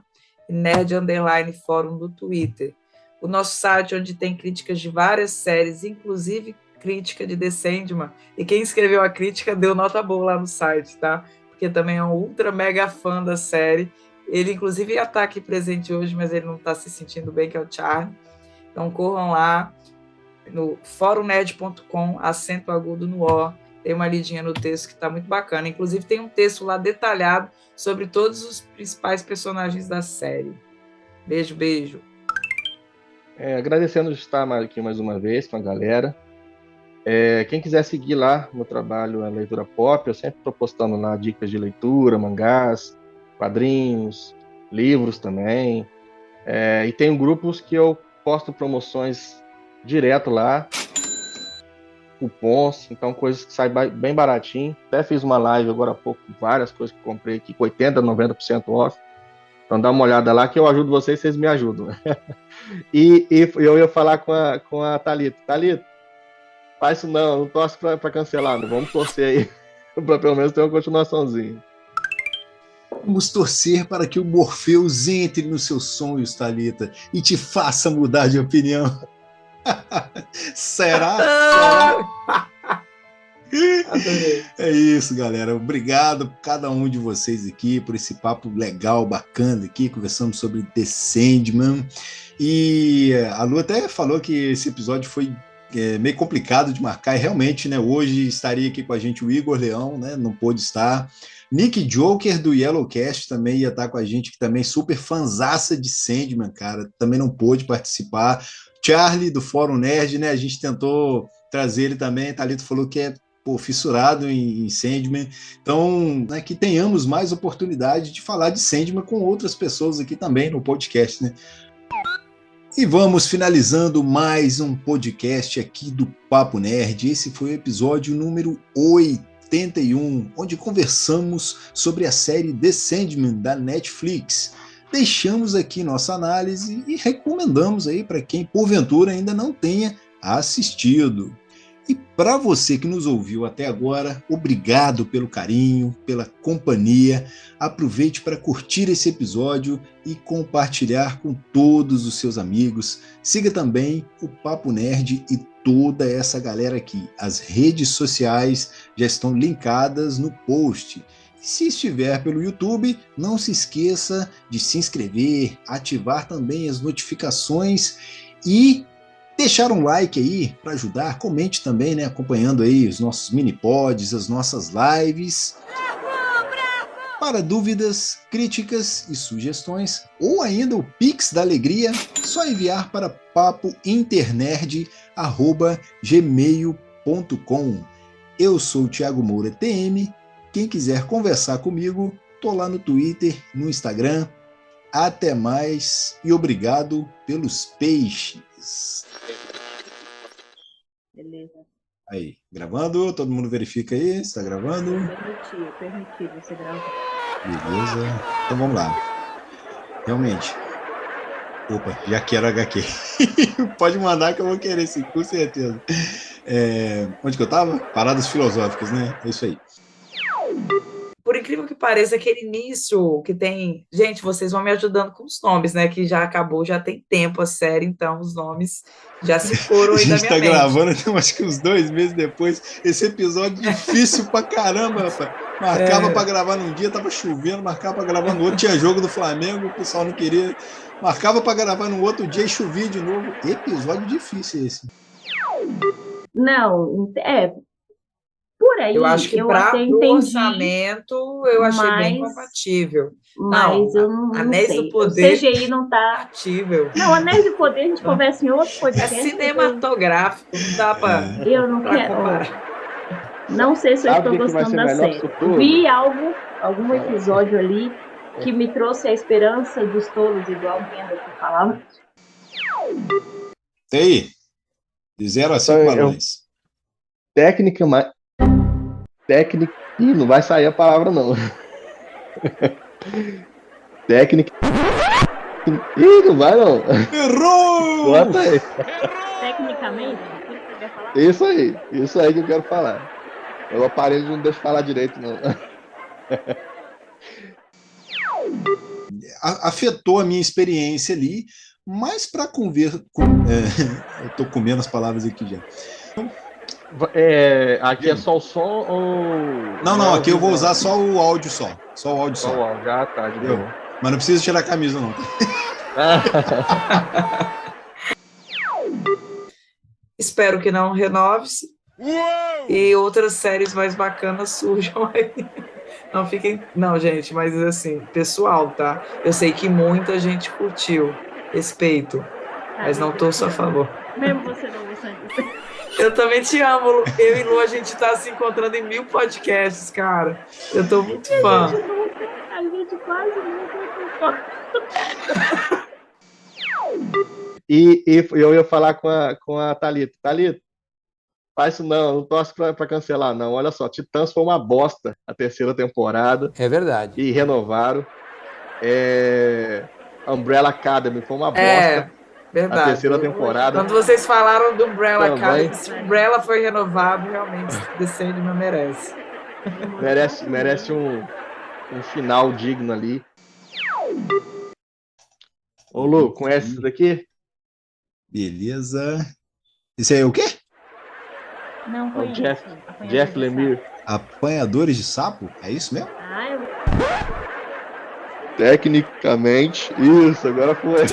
e Nerd_Fórum no Twitter. O nosso site, onde tem críticas de várias séries, inclusive crítica de The Sandman, e quem escreveu a crítica deu nota boa lá no site, tá? Porque também é um ultra mega fã da série. Ele, inclusive, ia estar aqui presente hoje, mas ele não está se sentindo bem, que é o Charlie. Então, corram lá no forumnerd.com, acento agudo no O. Tem uma lidinha no texto que está muito bacana. Inclusive, tem um texto lá detalhado sobre todos os principais personagens da série. Beijo, beijo. Agradecendo de estar aqui mais uma vez com a galera. Quem quiser seguir lá meu trabalho, a Leitura Pop, eu sempre estou postando lá dicas de leitura, mangás, quadrinhos, livros também. E tem grupos que eu posto promoções direto lá, cupons, então coisas que saem bem baratinho. Até fiz uma live agora há pouco, várias coisas que comprei aqui, com 80%, 90% off. Então dá uma olhada lá que eu ajudo vocês, vocês me ajudam. E eu ia falar com a Thalita. Thalita, faz isso não torce para cancelar, não vamos torcer aí, para pelo menos ter uma continuaçãozinha. Vamos torcer para que o Morpheus entre nos seus sonhos, Thalita, e te faça mudar de opinião. Será? Adorei. É isso, galera. Obrigado a cada um de vocês aqui por esse papo legal, bacana aqui. Conversamos sobre The Sandman. E a Lu até falou que esse episódio foi meio complicado de marcar, e realmente, né, hoje estaria aqui com a gente o Igor Leão, né, não pôde estar. Nick Joker, do Yellowcast, também ia estar com a gente, que também super fanzaça de Sandman, cara, também não pôde participar. Charlie, do Fórum Nerd, né, a gente tentou trazer ele também, Thalito falou que é fissurado em Sandman, então, né, que tenhamos mais oportunidade de falar de Sandman com outras pessoas aqui também no podcast, né. E vamos finalizando mais um podcast aqui do Papo Nerd. Esse foi o episódio número 81, onde conversamos sobre a série The Sandman da Netflix. Deixamos aqui nossa análise e recomendamos aí para quem porventura ainda não tenha assistido. E para você que nos ouviu até agora, obrigado pelo carinho, pela companhia. Aproveite para curtir esse episódio e compartilhar com todos os seus amigos. Siga também o Papo Nerd e toda essa galera aqui. As redes sociais já estão linkadas no post. E se estiver pelo YouTube, não se esqueça de se inscrever, ativar também as notificações e deixar um like aí para ajudar, comente também, né, acompanhando aí os nossos mini-pods, as nossas lives. Para dúvidas, críticas e sugestões, ou ainda o Pix da Alegria, só enviar para papointernerd@gmail.com. Eu sou o Thiago Moura TM, quem quiser conversar comigo, tô lá no Twitter, no Instagram. Até mais e obrigado pelos peixes. Beleza. Aí, gravando, todo mundo verifica aí, está gravando? Permiti você gravar. Beleza, então vamos lá. Realmente. Opa, já quero HQ. Pode mandar que eu vou querer sim, com certeza. Onde que eu tava? Paradas filosóficas, né? É isso aí. Por incrível que pareça, aquele início que tem... Gente, vocês vão me ajudando com os nomes, né? Que já acabou, já tem tempo a série, então os nomes já se foram aí da minha mente. A gente tá gravando, então, acho que uns 2 meses depois, esse episódio difícil pra caramba, rapaz. Marcava pra gravar num dia, tava chovendo, marcava pra gravar no outro, tinha jogo do Flamengo, o pessoal não queria. Marcava pra gravar no outro dia e chovia de novo. Episódio difícil esse. Não, por aí, eu acho que para o orçamento eu achei bem compatível. Mas eu não Anéis sei. do Poder, o CGI não tá compatível. Não, Anéis do Poder a gente conversa em outro podcast. É cinematográfico, não dá para eu não quero comparar. Não sei se eu estou gostando da série. Vi algum episódio ali que me trouxe a esperança dos tolos, igual o Benda que falava. E aí? De 0 a 5 balões. Técnica. Ih, não vai sair a palavra, não. Técnica. Ih, não vai, não. Errou! Bota aí. Tecnicamente, o que você quer falar? Isso aí que eu quero falar. O aparelho não deixa falar direito, não. Afetou a minha experiência ali, mas para conver... eu tô comendo as palavras aqui já. Aqui é só o som ou... Não, aqui eu vou usar só o áudio só. Só o áudio só. o áudio, tá, de boa. Mas não precisa tirar a camisa, não. Espero que não renove-se. E outras séries mais bacanas surjam aí. Não fiquem... Não, gente, mas assim, pessoal, tá? Eu sei que muita gente curtiu. Respeito. Mas não torço a favor. Mesmo você não gostando disso. Eu também te amo, Lu. Eu e Lu, a gente tá se encontrando em 1000 podcasts, cara. Eu tô muito fã. A gente quase nunca. E eu ia falar com a Thalita. Thalita, faz isso não torço pra cancelar, não. Olha só, Titãs foi uma bosta a 3ª temporada. É verdade. E renovaram. Umbrella Academy foi uma bosta. Verdade. A 3ª temporada. Quando vocês falaram do Umbrella também. Academy, se Umbrella foi renovado, realmente The Sandman merece. Merece um final digno ali. Ô, Lu, conhece isso daqui? Beleza. Isso aí é o quê? Não, É o Jeff Lemire. Apanhadores de sapo? É isso mesmo? Tecnicamente, isso, agora foi.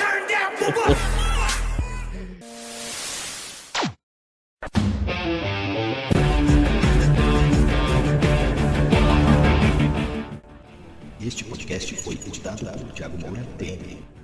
Este podcast foi editado por Thiago Moura DM.